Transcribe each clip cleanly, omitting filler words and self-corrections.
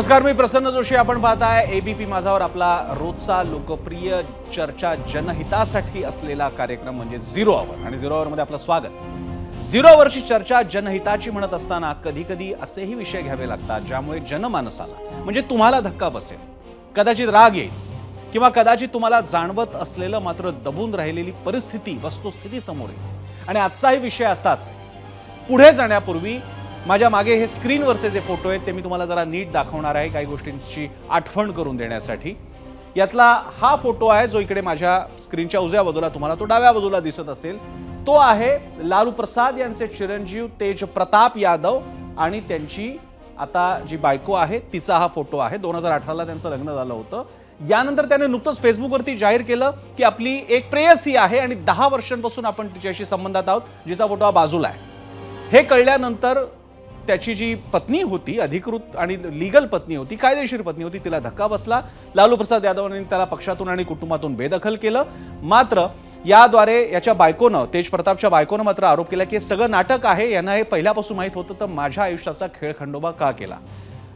नमस्कार, मी प्रसन्न जोशी. आपण पाहताय एबीपी माझावर आपला रोजचा लोकप्रिय चर्चा जनहितासाठी असलेला कार्यक्रम म्हणजे झिरो आवर. आणि झिरो आवर मध्ये आपलं स्वागत. झिरो आवरची चर्चा जनहिताची म्हणत असताना कधी कधी असेही विषय घ्यावे लागतात ज्यामुळे जनमानसाला म्हणजे तुम्हाला धक्का बसेल, कदाचित राग येईल किंवा कदाचित तुम्हाला जाणवत असलेलं मात्र दबून राहिलेली परिस्थिती वस्तुस्थिती समोर येईल. आणि आजचाही विषय असाच. पुढे जाण्यापूर्वी माझ्या मागे हे स्क्रीनवरचे जे फोटो आहेत ते मी तुम्हाला जरा नीट दाखवणार आहे काही गोष्टींची आठवण करून देण्यासाठी. यातला हा फोटो आहे जो इकडे माझ्या स्क्रीनच्या उजव्या बाजूला तुम्हाला तो डाव्या बाजूला दिसत असेल. तो आहे लालू प्रसाद यांचे चिरंजीव तेज प्रताप यादव आणि त्यांची आता जी बायको आहे तिचा हा फोटो आहे. 2018ला त्यांचं लग्न झालं होतं. यानंतर त्याने नुकतंच फेसबुकवरती जाहीर केलं की आपली एक प्रेयसी आहे आणि 10 वर्षांपासून आपण तिच्याशी संबंधात आहोत, जिचा फोटो हा बाजूला आहे. हे कळल्यानंतर त्याची जी पत्नी होती, अधिकृत आणि लीगल पत्नी होती, कायदेशीर पत्नी होती, तिला धक्का बसला. लालू प्रसाद यादवांनी त्याला पक्षातून आणि कुटुंबातून बेदखल केलं. मात्र याद्वारे याच्या बायकोनं, तेज प्रतापच्या बायकोनं मात्र आरोप केला की हे सगळं नाटक आहे, यांना हे पहिल्यापासून माहीत होतं, तर माझ्या आयुष्याचा खेळखंडोबा का केला.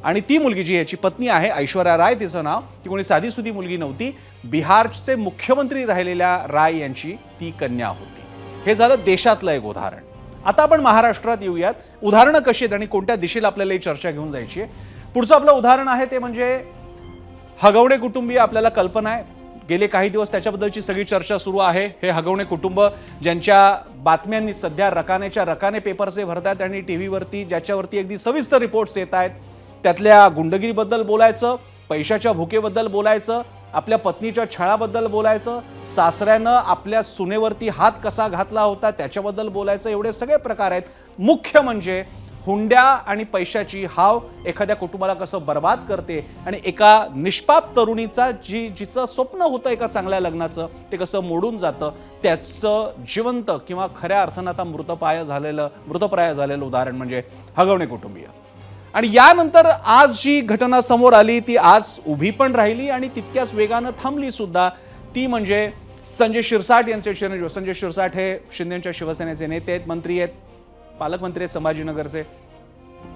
आणि ती मुलगी जी याची पत्नी आहे, ऐश्वर्या राय तिचं नाव, ती कोणी साधीसुधी मुलगी नव्हती. बिहारचे मुख्यमंत्री राहिलेल्या राय यांची ती कन्या होती. हे झालं देशातलं एक उदाहरण. आता आपण महाराष्ट्रात येऊयात. उदाहरणं कशी आहेत आणि कोणत्या दिशेला आपल्याला ही चर्चा घेऊन जायची आहे. पुढचं आपलं उदाहरण आहे ते म्हणजे हगवणे कुटुंबीय. आपल्याला कल्पना आहे गेले काही दिवस त्याच्याबद्दलची सगळी चर्चा सुरू आहे. हे हगवणे कुटुंब ज्यांच्या बातम्यांनी सध्या रकानेच्या रकाने पेपर्स भरतात आणि टीव्हीवरती ज्याच्यावरती अगदी सविस्तर रिपोर्ट्स येत आहेत, त्यातल्या गुंडगिरीबद्दल बोलायचं, पैशाच्या भुकेबद्दल बोलायचं, आपल्या पत्नीच्या छळाबद्दल बोलायचं, सासऱ्यानं आपल्या सुनेवरती हात कसा घातला होता त्याच्याबद्दल बोलायचं. एवढे सगळे प्रकार आहेत. मुख्य म्हणजे हुंड्या आणि पैशाची हाव एखाद्या कुटुंबाला कसं बर्बाद करते आणि एका निष्पाप तरुणीचा जिचं स्वप्न होतं एका चांगल्या लग्नाचं ते कसं मोडून जातं, त्याचं जिवंत किंवा खऱ्या अर्थानं आता मृतप्राय झालेलं उदाहरण म्हणजे हगवणे कुटुंबीय. आणि यानंतर आज जी घटना समोर आली ती आज उभी पण राहिली आणि तितक्याच वेगानं थांबली सुद्धा. ती म्हणजे संजय शिरसाट यांचे चिरंजीव. संजय शिरसाट हे शिंदेच्या शिवसेनेचे नेते आहेत, मंत्री आहेत, पालकमंत्री आहेत संभाजीनगरचे.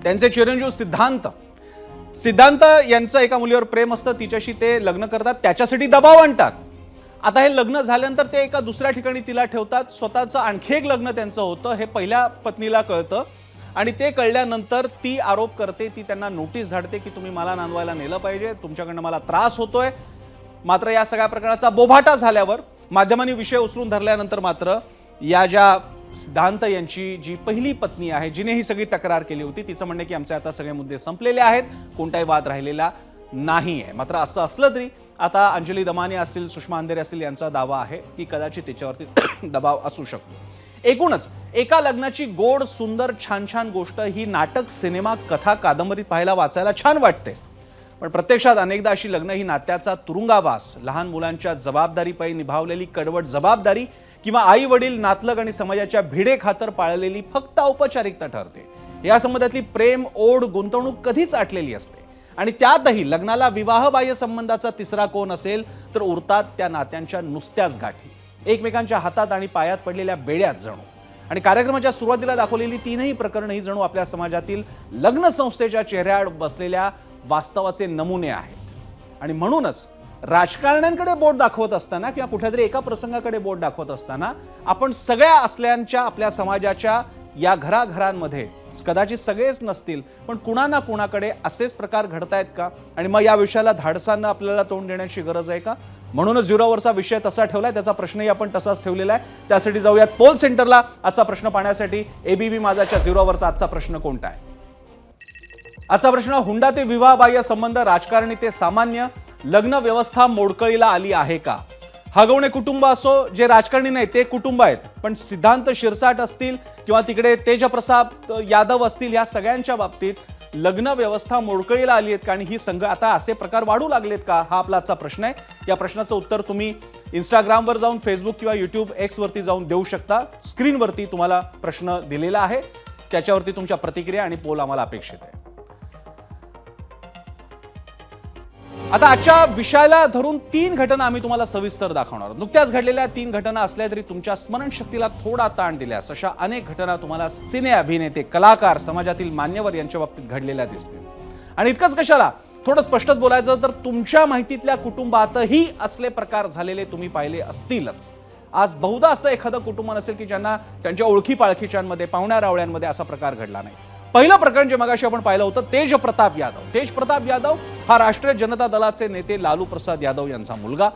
त्यांचे चिरंजीव सिद्धांत यांचं एका मुलीवर प्रेम असतं, तिच्याशी ते लग्न करतात, त्याच्यासाठी दबाव आणतात. आता हे लग्न झाल्यानंतर ते एका दुसऱ्या ठिकाणी तिला ठेवतात. स्वतःचं आणखी एक लग्न त्यांचं होतं, हे पहिल्या पत्नीला कळतं आणि ते कळल्यानंतर ती आरोप करते, ती त्यांना नोटीस धाडते की तुम्ही मला नांदवायला नेलं पाहिजे, तुमच्याकडनं मला त्रास होतोय. मात्र या सगळ्या प्रकरणाचा बोभाटा झाल्यावर माध्यमांनी विषय उचलून धरल्यानंतर मात्र या ज्या सिद्धांत यांची जी पहिली पत्नी आहे, जिने ही सगळी तक्रार केली होती, तिचं म्हणणं की आमचे आता सगळे मुद्दे संपलेले आहेत, कोणताही वाद राहिलेला नाही आहे. मात्र असं असलं तरी आता अंजली दमानी असतील, सुषमा अंधेरे असतील, यांचा दावा आहे की कदाचित त्याच्यावरती दबाव असू शकतो. एकूणच एका लग्नाची गोड सुंदर छान छान गोष्ट ही नाटक, सिनेमा, कथा, कादंबरी पाहायला वाचायला छान वाटते. पण प्रत्यक्षात अनेकदा अशी लग्न ही नात्याचा तुरुंगावास, लहान मुलांच्या जबाबदारीपायी निभावलेली कडवट जबाबदारी किंवा आई वडील, नातलग आणि समाजाच्या भिडे खातर पाळलेली फक्त औपचारिकता ठरते. या संबंधातली प्रेम, ओढ, गुंतवणूक कधीच आटलेली असते. आणि त्यातही लग्नाला विवाहबाह्य संबंधाचा तिसरा कोण असेल तर उरतात त्या नात्यांच्या नुसत्याच गाठी, एकमेकांच्या हातात आणि पायात पडलेल्या बेड्यात जणू. आणि कार्यक्रमाच्या सुरुवातीला दाखवलेली तीनही प्रकरणं ही जणू आपल्या समाजातील लग्न संस्थेच्या चेहऱ्याआड बसलेल्या वास्तवाचे नमुने आहेत. आणि म्हणूनच राजकारण्यांकडे बोट दाखवत असताना किंवा कुठल्यातरी एका प्रसंगाकडे बोट दाखवत असताना आपण सगळ्या असल्यांच्या आपल्या समाजाच्या या घराघरांमध्ये कदाचित सगळेच नसतील पण कुणा ना कुणाकडे असेच प्रकार घडतायत का, आणि मग या विषयाला धाडसानं आपल्याला तोंड देण्याची गरज आहे का. म्हणूनच झिरोवरचा विषय तसा ठेवलाय, त्याचा प्रश्नही आपण तसाच ठेवलेला आहे. त्यासाठी जाऊयात पोल सेंटरला. आजचा प्रश्न पाहण्यासाठी एबीपी माझाच्या झिरोवरचा आजचा प्रश्न कोणता आहे? आजचा प्रश्न, हुंडा ते विवाहबाह्य संबंध, राजकारणी ते सामान्य, लग्न व्यवस्था मोडकळीला आली आहे का? हगवणे कुटुंब असो, जे राजकारणी नाही ते कुटुंब आहेत, पण सिद्धांत शिरसाट असतील किंवा तिकडे तेज प्रताप यादव असतील, या सगळ्यांच्या बाबतीत लग्न व्यवस्था मोडकळीला आली आहेत का आणि ही संघ आता असे प्रकार वाढू लागलेत का, हा आपला आजचा प्रश्न आहे. या प्रश्नाचं उत्तर तुम्ही इंस्टाग्रामवर जाऊन, फेसबुक किंवा यूट्यूब एक्सवरती जाऊन देऊ शकता. स्क्रीनवरती तुम्हाला प्रश्न दिलेला आहे, त्याच्यावरती तुमच्या प्रतिक्रिया आणि पोल आम्हाला अपेक्षित आहे. आता आजच्या विषयाला धरून 3 घटना आम्ही तुम्हाला सविस्तर दाखवणार. नुकत्याच घडलेल्या 3 घटना असल्या तरी तुमच्या स्मरणशक्तीला थोडा ताण दिल्यास अशा अनेक घटना तुम्हाला सिने अभिनेते, कलाकार, समाजातील मान्यवर यांच्या बाबतीत घडलेल्या दिसतील. आणि इतकंच कशाला, थोडं स्पष्टच बोलायचं तर तुमच्या माहितीतल्या कुटुंबातही असले प्रकार झालेले तुम्ही पाहिले असतीलच. आज बहुधा असं एखादं कुटुंब नसेल की ज्यांना त्यांच्या ओळखी पाळखीच्यांमध्ये, पाहुण्या रावळ्यांमध्ये असा प्रकार घडला नाही. पहिलं प्रकरण जे मगाशी आपण पाहिलं होतं तेज प्रताप यादव हा राष्ट्रीय जनता दलाचे नेते लालू प्रसाद यादव यांचा मुलगा.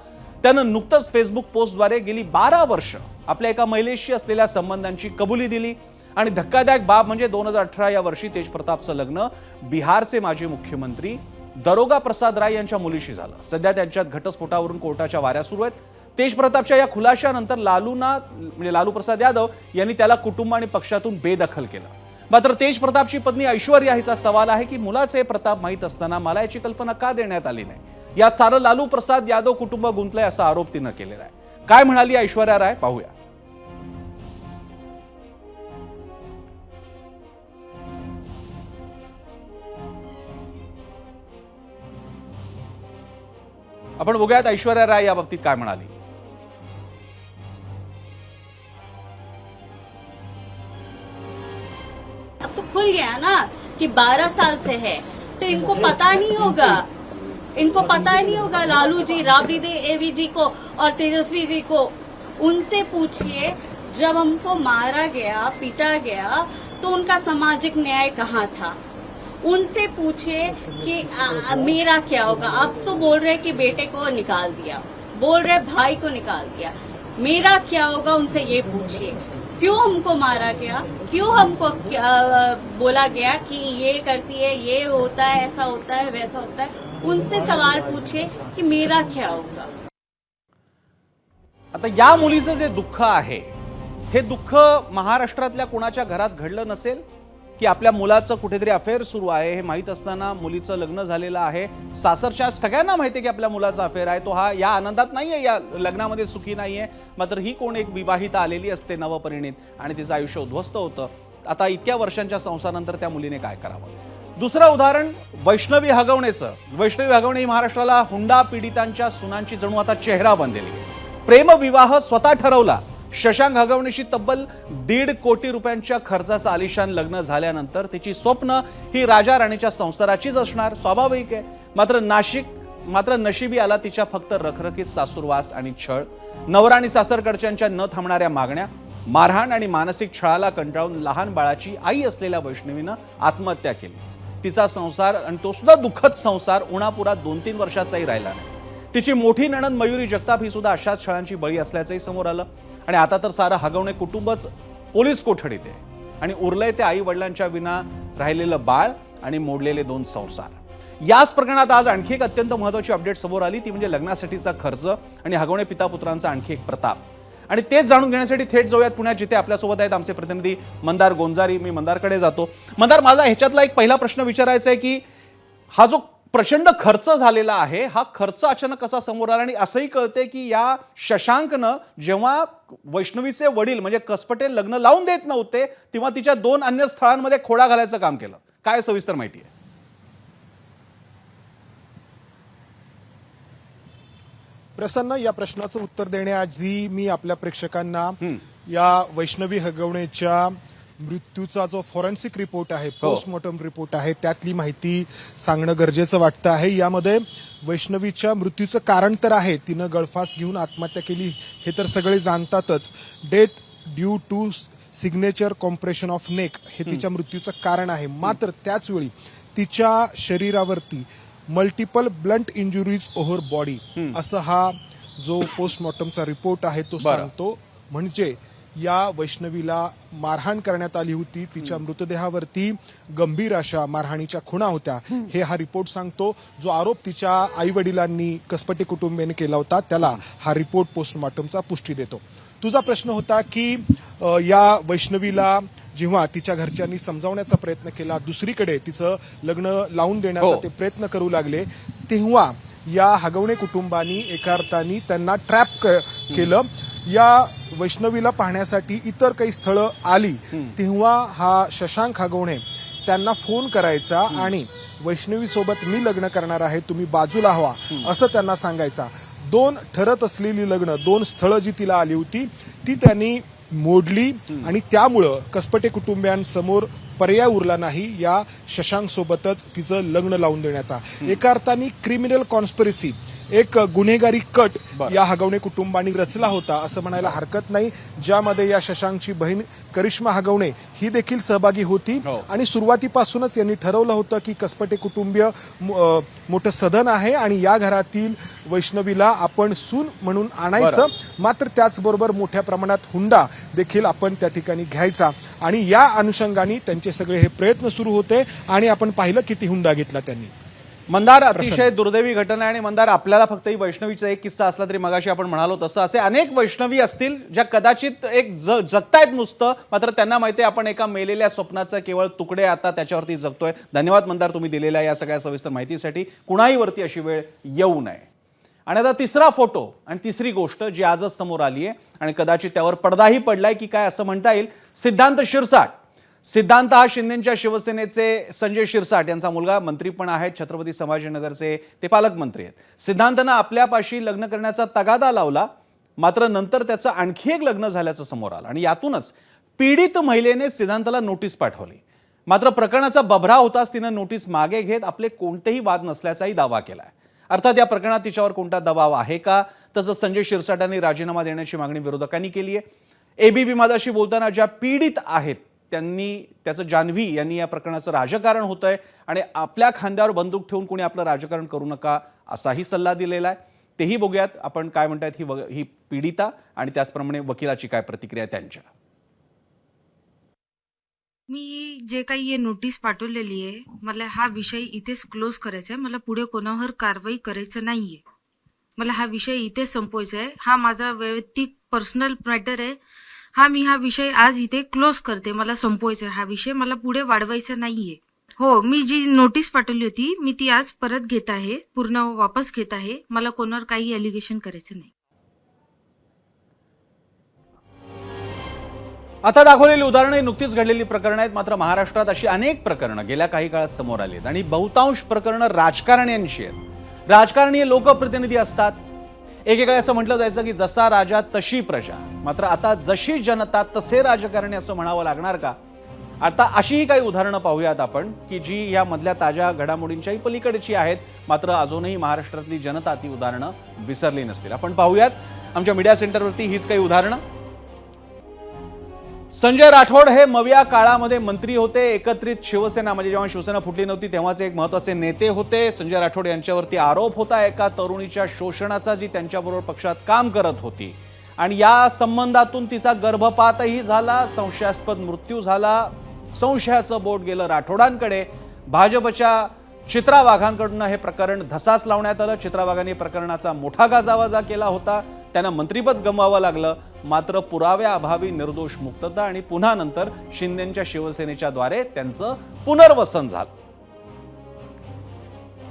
त्यानं नुकतंच फेसबुक पोस्टद्वारे गेली 12 वर्ष आपल्या एका महिलेशी असलेल्या संबंधांची कबुली दिली आणि धक्कादायक बाब म्हणजे 2018 या वर्षी तेज प्रतापचं लग्न बिहारचे माजी मुख्यमंत्री दरोगा प्रसाद राय यांच्या मुलीशी झालं. सध्या त्यांच्यात घटस्फोटावरून कोर्टाच्या वाऱ्या सुरू आहेत. तेज प्रतापच्या या खुलाशानंतर लालू प्रसाद यादव यांनी त्याला कुटुंब आणि पक्षातून बेदखल केलं. मात्र तेज प्रतापची पत्नी ऐश्वर्या हिचा सवाल आहे की मुलाचे प्रताप माहीत असताना मला याची कल्पना का देण्यात आली नाही. यात सारं लालू प्रसाद यादव कुटुंब गुंतलंय असा आरोप तिनं केलेला आहे. काय म्हणाली ऐश्वर्या राय पाहूया. आपण बघूयात ऐश्वर्या राय या बाबतीत काय म्हणाली. अब तो खुल गया ना कि 12 साल से है, तो इनको पता नहीं होगा लालू जी, राबड़ी देवी जी को और तेजस्वी जी को. उनसे पूछिए जब हमको मारा गया, पीटा गया तो उनका सामाजिक न्याय कहाँ था. उनसे पूछिए कि मेरा क्या होगा. अब तो बोल रहे कि बेटे को निकाल दिया, बोल रहे भाई को निकाल दिया, मेरा क्या होगा उनसे ये पूछिए. क्यों हमको मारा गया, क्यों हमको बोला गया कि ये करती है, ये होता है, ऐसा होता है, वैसा होता है. उनसे सवाल पूछिए कि मेरा क्या होगा. आता या मुलीचं जे दुःख आहे हे दुःख महाराष्ट्रातल्या कोणाच्या घरात घडलं नसेल की आपल्या मुलाचं कुठेतरी अफेअर सुरू आहे हे माहीत असताना मुलीचं लग्न झालेलं आहे. सासरच्या सगळ्यांना माहिती आहे की आपल्या मुलाचा अफेअर आहे. तो हा या आनंदात नाहीये, या लग्नामध्ये सुखी नाहीये. मात्र ही कोण एक विवाहिता आलेली असते नवपरिणीत आणि तिचं आयुष्य उद्ध्वस्त होतं. आता इतक्या वर्षांच्या संसारानंतर त्या मुलीने काय करावं. दुसरं उदाहरण वैष्णवी हगवणेचं. वैष्णवी हगवणे ही महाराष्ट्राला हुंडा पीडितांच्या सुनांची जणू आता चेहरा बनलेली आहे. प्रेमविवाह स्वतः ठरवला. शशांक हगवणेशी तब्बल 1.5 कोटी रुपयांच्या खर्चाचं आलिशान लग्न झाल्यानंतर तिची स्वप्न ही राजा राणीच्या संसाराचीच असणार, स्वाभाविक आहे. मात्र नशिबी आला तिच्या फक्त रखरखीत सासूरवास आणि छळ, नवरा आणि सासरकडच्यांच्या न थांबणाऱ्या मागण्या, मारहाण आणि मानसिक छळाला कंटाळून लहान बाळाची आई असलेल्या वैष्णवीनं आत्महत्या केली. तिचा संसार आणि तो सुद्धा दुःखद संसार उणापुरा 2-3 वर्षाचाही राहिला नाही. तिची मोठी नणंद मयुरी जगताप ही सुद्धा अशाच छळांची बळी असल्याचंही समोर आलं. आणि आता तर सारं हगवणे कुटुंबच पोलीस कोठडीत आहे आणि उरलंय ते आई वडिलांच्या विना राहिलेलं बाळ आणि मोडलेले 2 संसार. याच प्रकरणात आज आणखी एक अत्यंत महत्त्वाची अपडेट समोर आली, ती म्हणजे लग्नासाठीचा खर्च आणि हगवणे पिता पुत्रांचा आणखी एक प्रताप. आणि तेच जाणून घेण्यासाठी थेट जाऊयात पुण्यात, जिथे आपल्यासोबत आहेत आमचे प्रतिनिधी मंदार गोंजारी. मी मंदारकडे जातो. मंदार, माझा ह्याच्यातला एक पहिला प्रश्न विचारायचा आहे की हा जो प्रचंड खर्च झालेला आहे, हा खर्च अचानक कसा समोर आला. आणि असंही कळते की या शशांकनं जेव्हा वैष्णवीचे वडील म्हणजे कसपटे लग्न लावून देत नव्हते तेव्हा तिच्या 2 अन्य स्थळांमध्ये खोडा घालायचं काम केलं. काय सविस्तर माहिती आहे? प्रसन्न, या प्रश्नाचं उत्तर देण्याआधी मी आपल्या प्रेक्षकांना या वैष्णवी हगवणेच्या मृत्यूचा जो फॉरेन्सिक रिपोर्ट आहे, पोस्टमॉर्टम रिपोर्ट आहे, त्यातली माहिती सांगणं गरजेचं वाटतं आहे. यामध्ये वैष्णवीच्या मृत्यूचं कारण तर आहे, तिनं गळफास घेऊन आत्महत्या केली हे तर सगळे जाणतातच. Death due to signature compression of neck हे तिच्या मृत्यूचं कारण आहे. मात्र त्याचवेळी तिच्या शरीरावरती multiple blunt injuries over body असं हा जो पोस्टमॉर्टमचा रिपोर्ट आहे तो सांगतो. म्हणजे या वैष्णवीला मारहाण करण्यात आली होती, तिच्या मृतदेहावरती गंभीर अशा मारहाणीच्या खुणा होत्या हे हा रिपोर्ट सांगतो. जो आरोप तिच्या आई वडिलांनी, कसपटे कुटुंबियांनी केला होता त्याला हा रिपोर्ट पोस्टमॉर्टमचा पुष्टी देतो. तुझा प्रश्न होता की या वैष्णवीला जेव्हा तिच्या घरच्यांनी समजावण्याचा प्रयत्न केला, दुसरीकडे तिचं लग्न लावून देण्याचा ते प्रयत्न करू लागले, तेव्हा या हगवणे कुटुंबानी एका अर्थाने त्यांना ट्रॅप केलं. या वैष्णवीला पाहण्यासाठी इतर काही स्थळं आली तेव्हा हा शशांक हगवणे त्यांना फोन करायचा आणि वैष्णवी सोबत मी लग्न करणार आहे, तुम्ही बाजूला व्हा असं त्यांना सांगायचा. 2 ठरत असलेली लग्न, 2 स्थळं जी तिला आली होती ती त्यांनी मोडली आणि त्यामुळं कसपटे कुटुंबियांसमोर पर्याय उरला नाही या शशांक सोबतच तिचं लग्न लावून देण्याचा. एका अर्थाने क्रिमिनल कॉन्स्पिरसी, एक गुन्हेगारी कट या हगवणे कुटुंबांनी रचला होता असं म्हणायला हरकत नाही, ज्यामध्ये या शशांकची बहीण करिश्मा हगवणे ही देखील सहभागी होती. आणि सुरुवातीपासूनच यांनी ठरवलं होतं की कसपटे कुटुंबीय मोठं सदन आहे आणि या घरातील वैष्णवीला आपण सून म्हणून आणायचं, मात्र त्याचबरोबर मोठ्या प्रमाणात हुंडा देखील आपण त्या ठिकाणी घ्यायचा. आणि या अनुषंगाने त्यांचे सगळे हे प्रयत्न सुरू होते आणि आपण पाहिलं किती हुंडा घेतला त्यांनी. मंदार, अतिशय दुर्दैवी घटना आहे. आणि मंदार, आपल्याला फक्त ही वैष्णवीचा एक किस्सा असला तरी मगाशी आपण म्हणालो तसं असे अनेक वैष्णवी असतील ज्या कदाचित एक जगतायत नुसतं, मात्र त्यांना माहिती आहे आपण एका मेलेल्या स्वप्नाचं केवळ तुकडे आता त्याच्यावरती जगतोय. धन्यवाद मंदार तुम्ही दिलेल्या या सगळ्या सविस्तर माहितीसाठी. कुणाही वरती अशी वेळ येऊ नये. आणि आता तिसरा फोटो आणि तिसरी गोष्ट जी आजच समोर आली आहे आणि कदाचित त्यावर पडदाही पडलाय की काय असं म्हणता येईल. सिद्धांत शिरसाट. सिद्धांत हा शिंदेच्या शिवसेनेचे संजय शिरसाट यांचा मुलगा, मंत्री पण आहेत, छत्रपती संभाजीनगरचे ते पालकमंत्री आहेत. सिद्धांतनं आपल्यापाशी लग्न करण्याचा तगादा लावला, मात्र नंतर त्याचं आणखी एक लग्न झाल्याचं समोर आलं आणि यातूनच पीडित महिलेने सिद्धांतला नोटीस पाठवली. मात्र प्रकरणाचा बभरा होताच तिनं नोटीस मागे घेत आपले कोणतेही वाद नसल्याचाही दावा केलाय. अर्थात या प्रकरणात तिच्यावर कोणता दबाव आहे का, तसंच संजय शिरसाटांनी राजीनामा देण्याची मागणी विरोधकांनी केली आहे. एबीपी माझाशी बोलताना ज्या पीडित आहेत त्याचं जान्हवी यांनी या प्रकरणाचं राजकारण होतंय आणि आपल्या खांद्यावर बंदूक ठेवून कोणी आपलं राजकारण करू नका असाही सल्ला दिलेला आहे. तेही बघूयात आपण काय म्हणतायत ही पीडिता आणि त्याचप्रमाणे वकिलाची काय प्रतिक्रिया त्यांच्या. मी जे काही हे नोटीस पाठवलेली आहे, मला हा विषय इथेच क्लोज करायचा आहे. मला पुढे कोणावर कारवाई करायचं नाहीये. मला हा विषय इथेच संपवायचा आहे. हा माझा वैयक्तिक पर्सनल मॅटर आहे. मी हा विषय आज इथे क्लोज करते. मला संपवायचा आहे हा विषय, मला पुढे वाढवायचा नाहीये. हो, मी जी नोटीस पाठवली होती मी ती आज परत घेत आहे, पूर्ण वापस घेत आहे. मला कोणावर काही एलिगेशन करायचं नाही. आता दाखवलेली उदाहरणं ही नुकतीच घडलेली प्रकरणं आहेत, मात्र महाराष्ट्रात अशी अनेक प्रकरणं गेल्या काही काळात समोर आली आहेत आणि बहुतांश प्रकरणं राजकारण्यांची आहेत. राजकारणी हे लोकप्रतिनिधी असतात. एकेकाळी असं म्हटलं जायचं की जसा राजा तशी प्रजा, मात्र आता जशी जनता तसे राजकारणी असं म्हणावं लागणार का? आता अशीही काही उदाहरणं पाहूयात आपण की जी या मधल्या ताज्या घडामोडींच्याही पलीकडची आहेत, मात्र अजूनही महाराष्ट्रातली जनता ती उदाहरणं विसरली नसतील. आपण पाहूयात आमच्या मीडिया सेंटरवरती हीच काही उदाहरणं. संजय राठोड हे मविया काळामध्ये मंत्री होते. एकत्रित शिवसेना म्हणजे जेव्हा शिवसेना फुटली नव्हती तेव्हाचे एक महत्त्वाचे नेते होते. संजय राठोड यांच्यावरती आरोप होता एका तरुणीच्या शोषणाचा, जी त्यांच्याबरोबर पक्षात काम करत होती आणि या संबंधातून तिचा गर्भपातही झाला, संशयास्पद मृत्यू झाला. संशयाचं बोट गेलं राठोडांकडे. भाजपच्या चित्रा वाघांकडून हे प्रकरण धसास लावण्यात आलं. चित्रा वाघांनी प्रकरणाचा मोठा गाजावाजा केला होता. त्यांना मंत्रिपद गमवावं लागलं, मात्र पुराव्याअभावी निर्दोष मुक्तता आणि पुन्हा नंतर शिंदेच्या शिवसेनेच्या द्वारे त्यांचं पुनर्वसन झालं.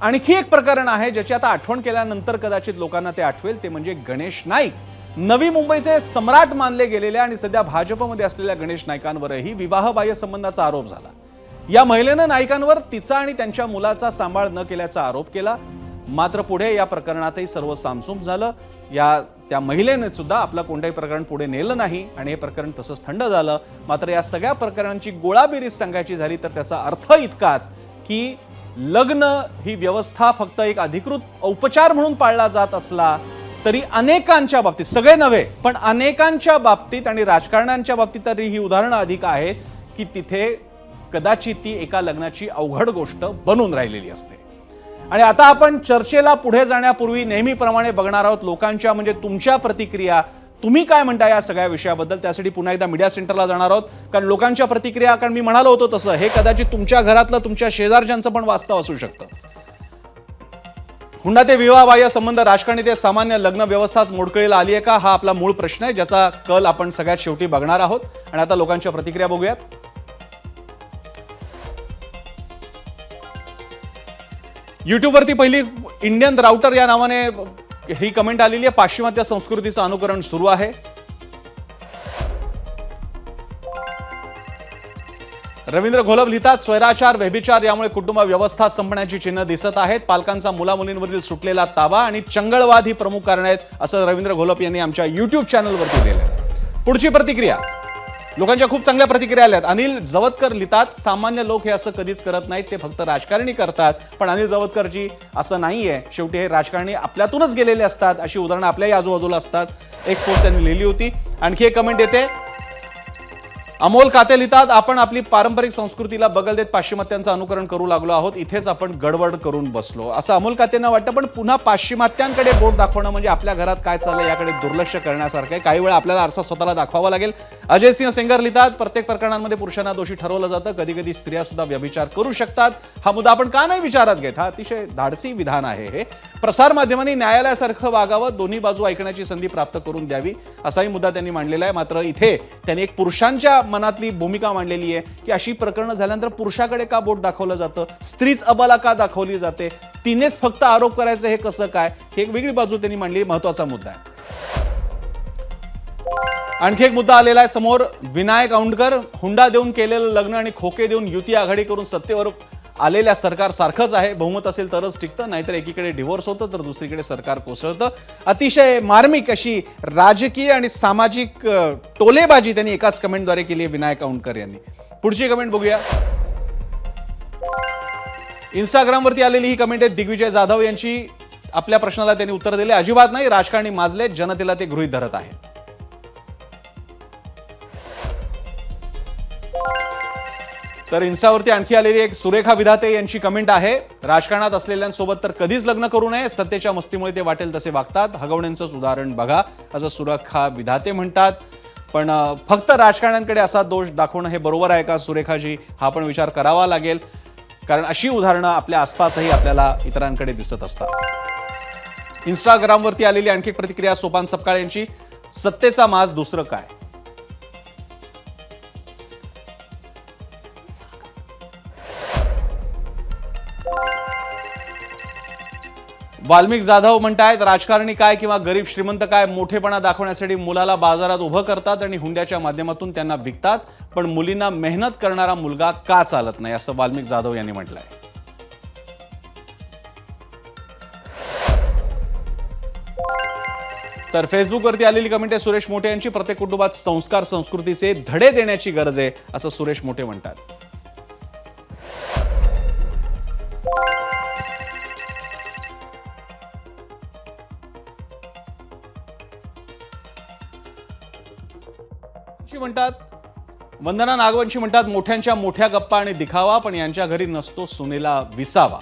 आणखी एक प्रकरण आहे ज्याची आता आठवण केल्यानंतर कदाचित लोकांना ते आठवेल, ते म्हणजे गणेश नाईक. नवी मुंबईचे सम्राट मानले गेलेले आणि सध्या भाजपमध्ये असलेल्या गणेश नाईकांवरही विवाहबाह्य संबंधाचा आरोप झाला. या महिलेनं नाईकांवर तिचा आणि त्यांच्या मुलाचा सांभाळ न केल्याचा आरोप केला, मात्र पुढे या प्रकरणातही सर्व सामसूम झालं. त्या महिलेने सुद्धा आपलं कोणत्याही प्रकरण पुढे नेलं नाही आणि हे प्रकरण तसंच थंड झालं. मात्र या सगळ्या प्रकरणांची गोळाबेरीज सांगायची झाली तर त्याचा अर्थ इतकाच की लग्न ही व्यवस्था फक्त एक अधिकृत औपचार म्हणून पाळला जात असला तरी अनेकांच्या बाबतीत, सगळे नव्हे पण अनेकांच्या बाबतीत आणि राजकारण्यांच्या बाबतीत तरी ही उदाहरणं अधिक आहेत की तिथे कदाचित ती एका लग्नाची अवघड गोष्ट बनून राहिलेली असते. आणि आता आपण चर्चेला पुढे जाण्यापूर्वी नेहमीप्रमाणे बघणार आहोत लोकांच्या म्हणजे तुमच्या प्रतिक्रिया. तुम्ही काय म्हणता या सगळ्या विषयाबद्दल? त्यासाठी पुन्हा एकदा मीडिया सेंटरला जाणार आहोत, कारण लोकांच्या प्रतिक्रिया, कारण मी म्हणालो होतो तसं हे कदाचित तुमच्या घरातलं, तुमच्या शेजारच्यांचं पण वास्तव असू शकतं. हुंडा ते विवाहबाह्य संबंध, राजकारणी ते सामान्य लग्न व्यवस्थाच मोडकळीला आली आहे का, हा आपला मूळ प्रश्न आहे ज्याचा कल आपण सगळ्यात शेवटी बघणार आहोत. आणि आता लोकांच्या प्रतिक्रिया बघूयात. युट्यूबवरती पहिली इंडियन राउटर या नावाने ही कमेंट आलेली आहे. पाश्चिमात्य संस्कृतीचं अनुकरण सुरू आहे. रवींद्र घोलप लिहितात, स्वैराचार, व्यभिचार यामुळे कुटुंब व्यवस्था संपण्याची चिन्ह दिसत आहेत. पालकांचा मुलामुलींवरील सुटलेला ताबा आणि चंगळवाद ही प्रमुख कारण आहेत, असं रवींद्र घोलप यांनी आमच्या युट्यूब चॅनलवरती दिलं. पुढची प्रतिक्रिया. लोकांच्या खूप चांगल्या प्रतिक्रिया आल्यात. अनिल जवतकर लिहितात, सामान्य लोक हे असं कधीच करत नाहीत, ते फक्त राजकारणी करतात. पण अनिल जवतकरजी असं नाहीये. शेवटी हे राजकारणी आपल्यातूनच गेलेले असतात. अशी उदाहरणं आपल्याही आजूबाजूला असतात. एक्सपोज त्यांनी लिहिली होती. आणखी एक कमेंट येते. अमोल काते लिहितात, आपण आपली पारंपरिक संस्कृतीला बगल देत पाश्चिमात्यांचं अनुकरण करू लागलो आहोत. इथेच आपण गडबड करून बसलो, असं अमोल कातेंना वाटतं. पण पुन्हा पाश्चिमात्यांकडे बोट दाखवणं म्हणजे आपल्या घरात काय चाललंय याकडे दुर्लक्ष करण्यासारखं आहे. काही वेळा आपल्याला आरसा स्वतःला दाखवावा लागेल. अजय सिंह सेंगर लिहितात, प्रत्येक प्रकरणांमध्ये पुरुषांना दोषी ठरवलं जातं. कधी कधी स्त्रिया सुद्धा व्यभिचार करू शकतात. हा मुद्दा आपण का नाही विचारात घेत? हा अतिशय धाडसी विधान आहे हे. प्रसारमाध्यमांनी न्यायालयासारखं वागावं, दोन्ही बाजू ऐकण्याची संधी प्राप्त करून द्यावी, असाही मुद्दा त्यांनी मांडलेला आहे. मात्र इथे त्यांनी एक पुरुषांच्या मनातली भूमिका मांडलेली आहे की अशी प्रकरणं झाल्यानंतर पुरुषाकडे का बोट दाखवलं जातं, स्त्रीच अबला का दाखवली जाते, तिनेच फक्त आरोप करायचं, हे कसं काय? हे एक वेगळी बाजू त्यांनी मांडली. महत्वाचा मुद्दा आहे. आणखी एक मुद्दा आलेला आहे समोर. विनायक औंधकर, हुंडा देऊन केलेलं लग्न आणि खोके देऊन युती आघाडी करून सत्तेवर आलेल्या सरकार सारखंच आहे. बहुमत असेल तरच टिकतं, नाहीतर एकीकडे डिव्होर्स होतं तर दुसरीकडे सरकार कोसळतं. अतिशय मार्मिक अशी राजकीय आणि सामाजिक टोलेबाजी त्यांनी एकाच कमेंटद्वारे केली आहे विनायक औंधकर यांनी. पुढची कमेंट बघूया. इंस्टाग्रामवरती आलेली ही कमेंट आहे दिग्विजय जाधव यांची. आपल्या प्रश्नाला त्यांनी उत्तर दिले, अजिबात नाही, राजकारणी माजले, जनतेला ते गृहीत धरत आहेत. तर इन्स्टावरती आणखी आलेली एक सुरेखा विधाते यांची कमेंट आहे, राजकारणात असलेल्यांसोबत तर कधीच लग्न करू नये, सत्तेच्या मस्तीमुळे ते वाटेल तसे वागतात. हगवण्यांचंच उदाहरण बघा, असं सुरेखा विधाते म्हणतात. पण फक्त राजकारण्यांकडे असा दोष दाखवणं हे बरोबर आहे का सुरेखाजी? हा पण विचार करावा लागेल, कारण अशी उदाहरणं आपल्या आसपासही आपल्याला इतरांकडे दिसत असतात. इंस्टाग्रामवरती आलेली आणखी एक प्रतिक्रिया सोपान सपकाळ यांची, सत्तेचा माज दुसरं काय. वाल्मिक जाधव म्हणतायत, राजकारणी काय किंवा गरीब श्रीमंत काय, मोठेपणा दाखवण्यासाठी मुलाला बाजारात उभं करतात आणि हुंड्याच्या माध्यमातून त्यांना विकतात. पण मुलींना मेहनत करणारा मुलगा का चालत नाही, असं वाल्मिक जाधव यांनी म्हटलंय. तर फेसबुकवरती आलेली कमेंट आहे सुरेश मोठे यांची, प्रत्येक कुटुंबात संस्कार संस्कृतीचे धडे देण्याची गरज आहे, असं सुरेश मोठे म्हणतात. म्हणतात वंदना नागवंशी म्हणतात, मोठ्यांच्या मोठ्या गप्पा आणि दिखावा, पण यांच्या घरी नसतो सुनेला विसावा.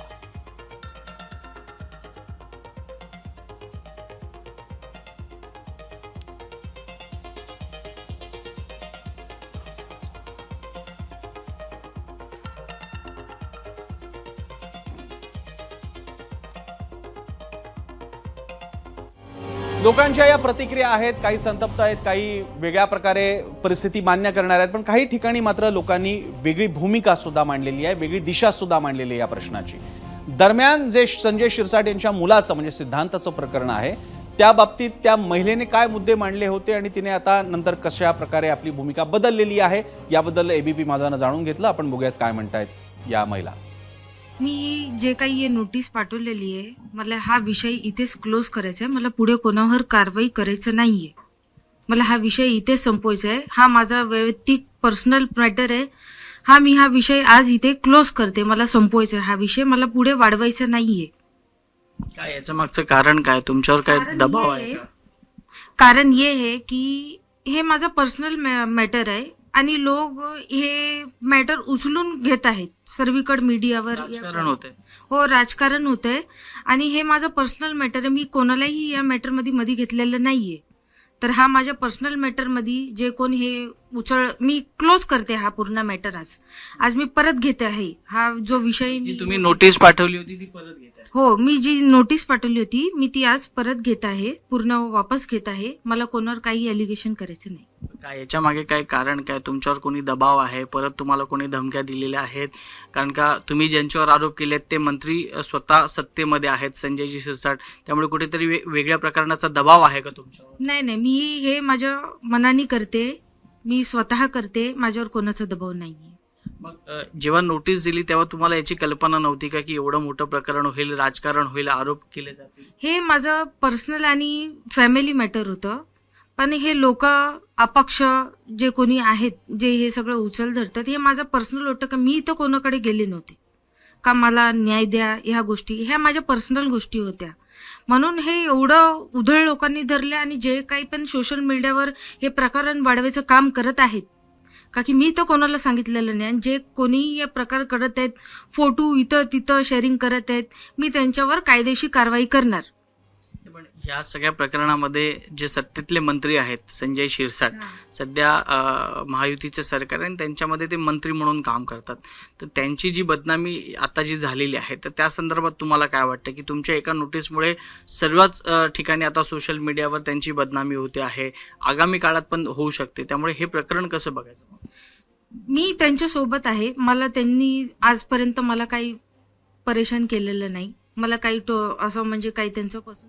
लोकांच्या या प्रतिक्रिया आहेत, काही संतप्त आहेत, काही वेगळ्या प्रकारे परिस्थिती मान्य करणार आहेत. पण काही ठिकाणी मात्र लोकांनी वेगळी भूमिका सुद्धा मांडलेली आहे, वेगळी दिशा सुद्धा मांडलेली आहे या प्रश्नाची. दरम्यान जे संजय शिरसाट यांच्या मुलाचं म्हणजे सिद्धांताचं प्रकरण आहे, त्या बाबतीत त्या महिलेने काय मुद्दे मांडले होते आणि तिने आता नंतर कशा प्रकारे आपली भूमिका बदललेली आहे, याबद्दल एबीपी माझानं जाणून घेतलं. आपण बघूयात काय म्हणतायत या महिला. मी जे काही हे नोटीस पाठवलेली आहे, मला हा विषय इथेच क्लोज करायचा आहे. मला पुढे कोणावर कारवाई करायचं नाहीये. मला हा विषय इथेच संपवायचा आहे. हा माझा वैयक्तिक पर्सनल मॅटर आहे. मी हा विषय आज इथे क्लोज करते. मला संपवायचा आहे हा विषय, मला पुढे वाढवायचा नाहीये. काय याच्या मागचं कारण काय, तुमच्यावर काय दबाव आहे का? कारण हे आहे की हे माझा पर्सनल मॅटर आहे आणि लोक हे मॅटर उचलून घेत आहेत सर्वीकडे मीडियावर. राजकारण होतंय. हो, राजकारण होतंय आणि हे माझं पर्सनल मॅटर आहे. मी कोणालाही या मॅटरमध्ये मध्ये घेतलेलं नाहीये. तर हा माझ्या पर्सनल मॅटरमध्ये जे कोण हे मी क्लोज करते हा पूर्ण मॅटर. आज मी परत घेते आहे हा जो विषय. तुम्ही नोटीस पाठवली होती ती परत घेत आहे? हो, मी जी नोटीस पाठवली होती मी ती आज परत घेत आहे, पूर्ण वापस घेत आहे. मला कोणावर काही एलिगेशन करायचं नाही. काय याच्या मागे काय कारण काय, तुमच्यावर कोणी दबाव आहे, परत तुम्हाला कोणी धमक्या दिलेल्या आहेत? कारण का तुम्ही ज्यांच्यावर आरोप केलेत ते मंत्री स्वतः सत्तेमध्ये आहेत, संजयजी शिरसाट, त्यामुळे कुठेतरी वेगळ्या प्रकारचा दबाव आहे का तुमच्यावर? नाही, मी हे माझ्या मनाने करते, मी स्वतः करते, माझ्यावर कोणाचा दबाव नाहीये. मग जेव्हा नोटीस दिली तेव्हा तुम्हाला याची कल्पना नव्हती का की एवढं मोठं प्रकरण होईल, राजकारण होईल, आरोप केले जातील? हे माझं पर्सनल आणि फॅमिली मॅटर होतं. पण हे लोक अपक्ष जे कोणी आहेत जे हे सगळं उचल धरतात, हे माझं पर्सनल होतं का मी इथं कोणाकडे गेले नव्हते का मला न्याय द्या, ह्या गोष्टी ह्या माझ्या पर्सनल गोष्टी होत्या. म्हणून हे एवढं उधळ लोकांनी धरले आणि जे काही पण सोशल मीडियावर हे प्रकरण वाढवायचं काम करत आहेत का की मी तर कोणाला सांगितलेलं नाही. आणि जे कोणी हे प्रकार करत आहेत, फोटो इथं तिथं शेअरिंग करत आहेत, मी त्यांच्यावर कायदेशीर कारवाई करणार. पण या सगळ्या प्रकरणामध्ये जे सत्तेतले मंत्री आहेत संजय शिरसाट सध्या महायुतीचे सरकार आहे आणि त्यांच्यामध्ये ते मंत्री म्हणून काम करतात, तर त्यांची जी बदनामी आता जी झालेली आहे तर त्या संदर्भात तुम्हाला काय वाटतं की तुमच्या एका नोटीसमुळे सर्वच ठिकाणी आता सोशल मीडियावर त्यांची बदनामी होते आहे, आगामी काळात पण होऊ शकते, त्यामुळे हे प्रकरण कसं बघायचं? मी त्यांच्या सोबत आहे. मला त्यांनी आजपर्यंत मला काही परेशान केलेलं नाही. मला काही असं म्हणजे काही त्यांच्यापासून.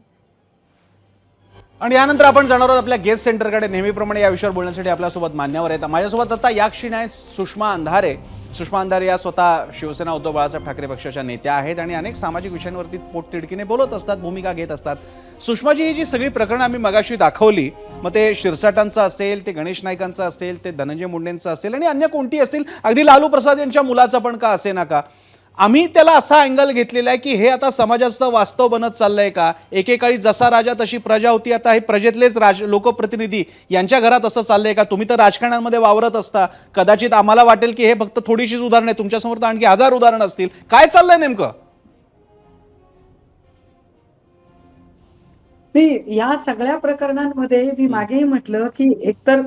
आणि यानंतर आपण जाणार आहोत आपल्या गेस्ट सेंटरकडे. नेहमीप्रमाणे या विषयावर बोलण्यासाठी आपल्यासोबत मान्यवर आहेत. माझ्यासोबत आता या क्षणी आहेत सुषमा अंधारे. सुषमा अंधारे या स्वतः शिवसेना उद्धव बाळासाहेब ठाकरे पक्षाच्या नेत्या आहेत आणि अनेक सामाजिक विषयांवरती पोटतिडकीने बोलत असतात, भूमिका घेत असतात. सुषमाजी, ही जी सगळी प्रकरणं आम्ही मगाशी दाखवली, मग ते शिरसाटांचं असेल, ते गणेश नाईकांचं असेल, ते धनंजय मुंडेंचं असेल आणि अन्य कोणती असेल, अगदी लालू प्रसाद यांच्या मुलाचं पण का असे ना का, आम्ही त्याला असा अँगल घेतलेला आहे की हे आता समाजाचं वास्तव बनत चाललंय का? एकेकाळी जसा राजा तशी प्रजा होती, आता हे प्रजेतलेच लोकप्रतिनिधी यांच्या घरात असं चाललंय का? तुम्ही तर राजकारणामध्ये वावरत असता, कदाचित आम्हाला वाटेल की हे फक्त थोडीशीच उदाहरणं आहे, तुमच्यासमोर तर आणखी 1000 उदाहरणं असतील. काय चाललंय नेमकं? मी या सगळ्या प्रकरणांमध्ये मी मागेही म्हटलं की एकतर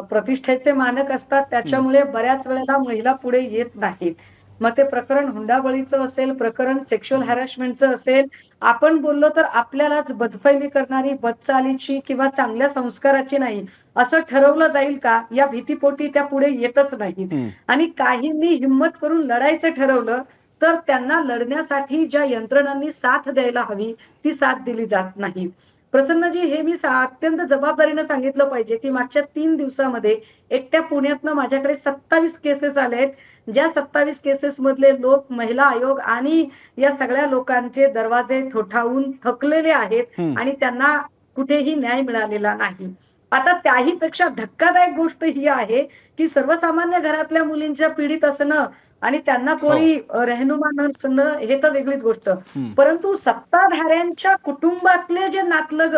प्रतिष्ठेचे मानक असतात, त्याच्यामुळे बऱ्याच वेळेला महिला पुढे येत नाहीत. मग ते प्रकरण हुंडाबळीचं असेल, प्रकरण सेक्शुअल हॅरॅसमेंटचं असेल, आपण बोललो तर आपल्यालाच बदफैली करणारी, बदचालीची किंवा चांगल्या संस्काराची नाही असं ठरवलं जाईल का, या भीतीपोटी त्या पुढे येतच नाहीत. आणि काहींनी हिंमत करून लढायचं ठरवलं तर त्यांना लढण्यासाठी ज्या यंत्रणांनी साथ द्यायला हवी ती साथ दिली जात नाही. प्रसन्नजी, हे मी अत्यंत जबाबदारीनं सांगितलं पाहिजे की मागच्या 3 दिवसामध्ये एकट्या पुण्यातनं माझ्याकडे 27 केसेस आलेत, ज्या 27 केसेस मधले लोक महिला आयोग आणि या सगळ्या लोकांचे दरवाजे ठोठावून थकलेले आहेत आणि त्यांना कुठेही न्याय मिळालेला नाही. आता त्याही पेक्षा धक्कादायक गोष्ट ही आहे की सर्वसामान्य घरातल्या मुलींच्या पीडित असणं आणि त्यांना कोणी रहनुमा नसणं हे तर वेगळीच गोष्ट, परंतु सत्ताधाऱ्यांच्या कुटुंबातले जे नातलग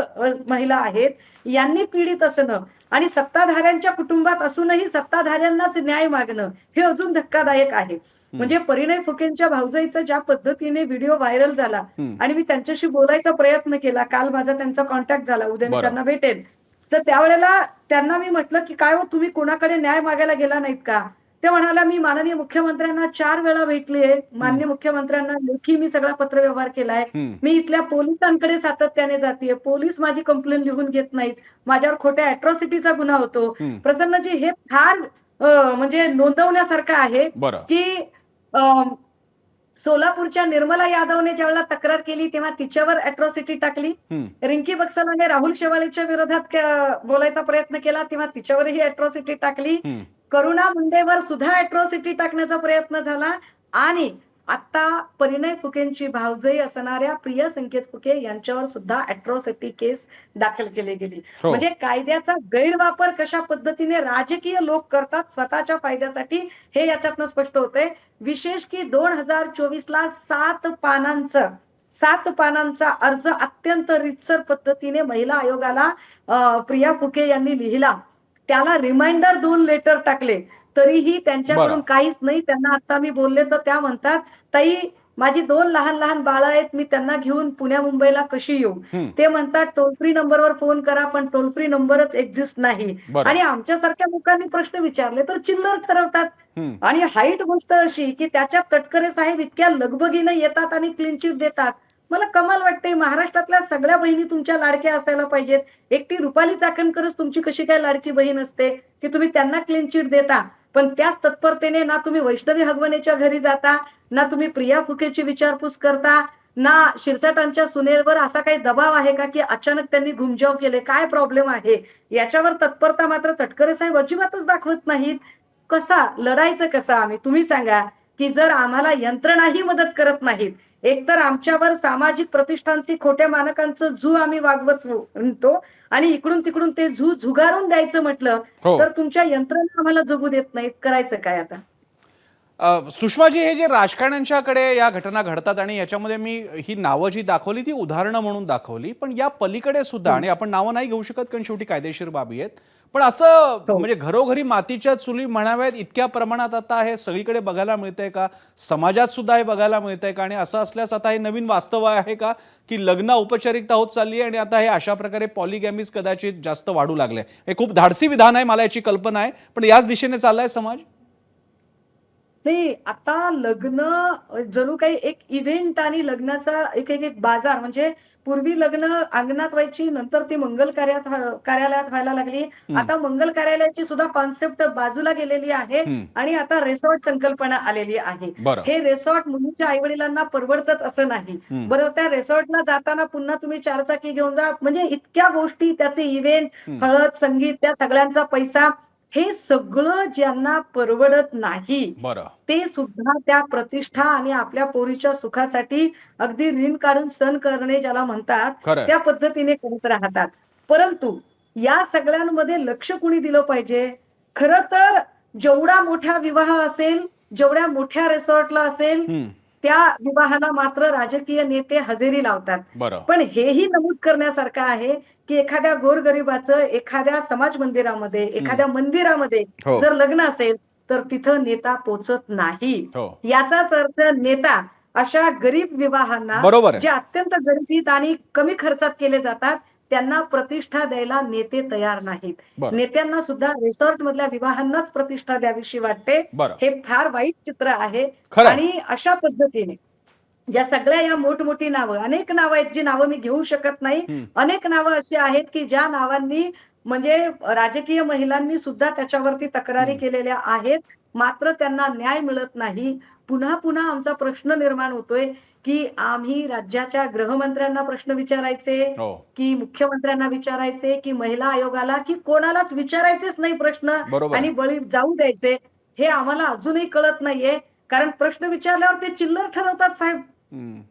महिला आहेत यांनी पीडित असणं आणि सत्ताधाऱ्यांच्या कुटुंबात असूनही सत्ताधाऱ्यांनाच न्याय मागणं हे अजून धक्कादायक आहे. म्हणजे परिणय फुकेंच्या भाऊजाईचा ज्या पद्धतीने व्हिडिओ व्हायरल झाला आणि मी त्यांच्याशी बोलायचा प्रयत्न केला, काल माझा त्यांचा कॉन्टॅक्ट झाला, उद्या मी त्यांना भेटेन, तर त्यावेळेला त्यांना मी म्हटलं की काय हो, तुम्ही कोणाकडे न्याय मागायला गेला नाहीत का? ते म्हणाला, मी माननीय मुख्यमंत्र्यांना 4 वेळा भेटलीये, माननीय मुख्यमंत्र्यांना लेखी मी सगळा पत्रव्यवहार केलाय, मी इथल्या पोलिसांकडे सातत्याने जातेय, पोलीस माझी कंप्लेंट लिहून घेत नाहीत, माझ्यावर खोट्या अॅट्रॉसिटीचा गुन्हा होतो. प्रसन्नजी, हे फार म्हणजे नोंदवण्यासारखं आहे की सोलापूरच्या निर्मला यादवने ज्यावेळेला तक्रार केली तेव्हा तिच्यावर अॅट्रॉसिटी टाकली, रिंकी बक्सलाने राहुल शेवाळेच्या विरोधात बोलायचा प्रयत्न केला तेव्हा तिच्यावरही अॅट्रॉसिटी टाकली, करुणा मुंडेवर सुद्धा अॅट्रॉसिटी टाकण्याचा प्रयत्न झाला आणि आता परिणय फुकेंची भावजई असणाऱ्या प्रिया संकेत फुके यांच्यावर सुद्धा अॅट्रॉसिटी केस दाखल केली गेली. म्हणजे कायद्याचा गैरवापर कशा पद्धतीने राजकीय लोक करतात स्वतःच्या फायद्यासाठी हे याच्यातनं स्पष्ट होतंय. विशेष की 2024 ला 7 पानांचा अर्ज अत्यंत रितसर पद्धतीने महिला आयोगाला प्रिया फुके यांनी लिहिला, त्याला रिमाइंडर 2 लेटर टाकले, तरीही त्यांच्याकडून काहीच नाही. त्यांना आता मी बोलले तर त्या म्हणतात, ताई माझी 2 लहान लहान बाळं आहेत, मी त्यांना घेऊन पुण्या मुंबईला कशी येऊ? ते म्हणतात टोल फ्री नंबरवर फोन करा, पण टोल फ्री नंबरच एक्झिस्ट नाही. आणि आमच्यासारख्या लोकांनी प्रश्न विचारले तर चिल्लर ठरवतात. आणि हाईट गोष्ट अशी की त्याच्यात तटकरे साहेब इतक्या लगबगीने येतात आणि क्लीन चिट देतात. मला कमाल वाटते, महाराष्ट्रातल्या सगळ्या बहिणी तुमच्या लाडक्या असायला पाहिजेत. एकटी रुपाली चाकणकरच तुमची कशी काय लाडकी बहीण असते की तुम्ही त्यांना क्लीन चिट देता, पण त्याच तत्परतेने ना तुम्ही वैष्णवी हगवणेच्या घरी जाता, ना तुम्ही प्रिया फुकेची विचारपूस करता, ना शिरसाटांच्या सुनेवर असा काही दबाव आहे का की अचानक त्यांनी घुमजाव केले, काय प्रॉब्लेम आहे याच्यावर तत्परता मात्र तटकरे साहेब अजिबातच दाखवत नाहीत. कसा लढायचं, कसं आम्ही तुम्ही सांगा की जर आम्हाला यंत्रणाही मदत करत नाहीत, एकतर आमच्यावर सामाजिक प्रतिष्ठानची खोट्या मानकांचं झू आम्ही वागवत म्हणतो आणि इकडून तिकडून ते झू झुगारून द्यायचं म्हटलं हो. तर तुमच्या यंत्रणा आम्हाला जगू देत नाहीत. करायचं काय आता? सुषमाजी, हे जे राजकारण्यांच्याकडे या घटना घडतात आणि याच्यामध्ये मी ही नावं जी दाखवली ती उदाहरणं म्हणून दाखवली, पण या पलीकडे सुद्धा, आणि आपण नावं नाही घेऊ शकत कारण शेवटी कायदेशीर बाबी आहेत, पण असं म्हणजे घरोघरी मातीच्या चुली म्हणाव्यात इतक्या प्रमाणात आता हे सगळीकडे बघायला मिळतंय का? समाजात सुद्धा हे बघायला मिळतंय का? आणि असं असल्यास आता हे नवीन वास्तव आहे का की लग्न औपचारिकता होत चालली आहे आणि आता हे अशा प्रकारे पॉलिगॅमीज कदाचित जास्त वाढू लागले? हे खूप धाडसी विधान आहे, मला याची कल्पना आहे, पण याच दिशेने चाललाय समाज? नाही, आता लग्न जणू काही एक इव्हेंट आणि लग्नाचा एक एक एक बाजार. म्हणजे पूर्वी लग्न अंगणात व्हायची, नंतर ती मंगल कार्यालयात व्हायला लागली. आता मंगल कार्यालयाची सुद्धा कॉन्सेप्ट बाजूला गेलेली आहे आणि आता रिसॉर्ट संकल्पना आलेली आहे. बरं. हे रिसॉर्ट मुलीच्या आई वडिलांना परवडतच असं नाही. बरं, त्या रिसॉर्टला जाताना पुन्हा तुम्ही चारचाकी घेऊन जा, म्हणजे इतक्या गोष्टी, त्याचे इव्हेंट, हळद, संगीत, त्या सगळ्यांचा पैसा, हे सगळं ज्यांना परवडत नाही बरं. ते सुद्धा त्या प्रतिष्ठा आणि आपल्या पोरीच्या सुखासाठी अगदी ऋण काढून सण करणे ज्याला म्हणतात, खरंय. त्या पद्धतीने करत राहतात. परंतु या सगळ्यांमध्ये लक्ष कुणी दिलं पाहिजे? खरं तर जेवढा मोठा विवाह असेल, जेवढ्या मोठ्या रिसॉर्टला असेल, त्या विवाहाला मात्र राजकीय नेते हजेरी लावतात. बरं. पण हेही नमूद करण्यासारखं आहे की एखाद्या गोरगरिबाचं एखाद्या समाज मंदिरामध्ये, एखाद्या मंदिरामध्ये हो. जर लग्न असेल तर तिथं नेता पोचत नाही. हो. याचाच अर्थ नेता अशा गरीब विवाहांना, बरोबर आहे. जे अत्यंत गरिबीत आणि कमी खर्चात केले जातात, त्यांना प्रतिष्ठा द्यायला नेते तयार नाहीत. बरं. नेत्यांना सुद्धा रिसॉर्ट मधल्या विवाहांनाच प्रतिष्ठा द्यावीशी वाटते. बरं. हे फार वाईट चित्र आहे. खरं आहे. आणि अशा पद्धतीने ज्या सगळ्या या मोठमोठी नावं, अनेक नावं आहेत जी नावं मी घेऊ शकत नाही, अनेक नावं अशी आहेत की ज्या नावांनी म्हणजे राजकीय महिलांनी सुद्धा त्याच्यावरती तक्रारी केलेल्या आहेत, मात्र त्यांना न्याय मिळत नाही. पुन्हा पुन्हा आमचा प्रश्न निर्माण होतोय की आम्ही राज्याच्या गृहमंत्र्यांना प्रश्न विचारायचे हो. की मुख्यमंत्र्यांना विचारायचे की महिला आयोगाला, की कोणालाच विचारायचेच नाही प्रश्न बरोबर आहे. आणि बळी जाऊ द्यायचे? हे आम्हाला अजूनही कळत नाहीये. कारण प्रश्न विचारल्यावर ते चिल्लर ठरवतात साहेब.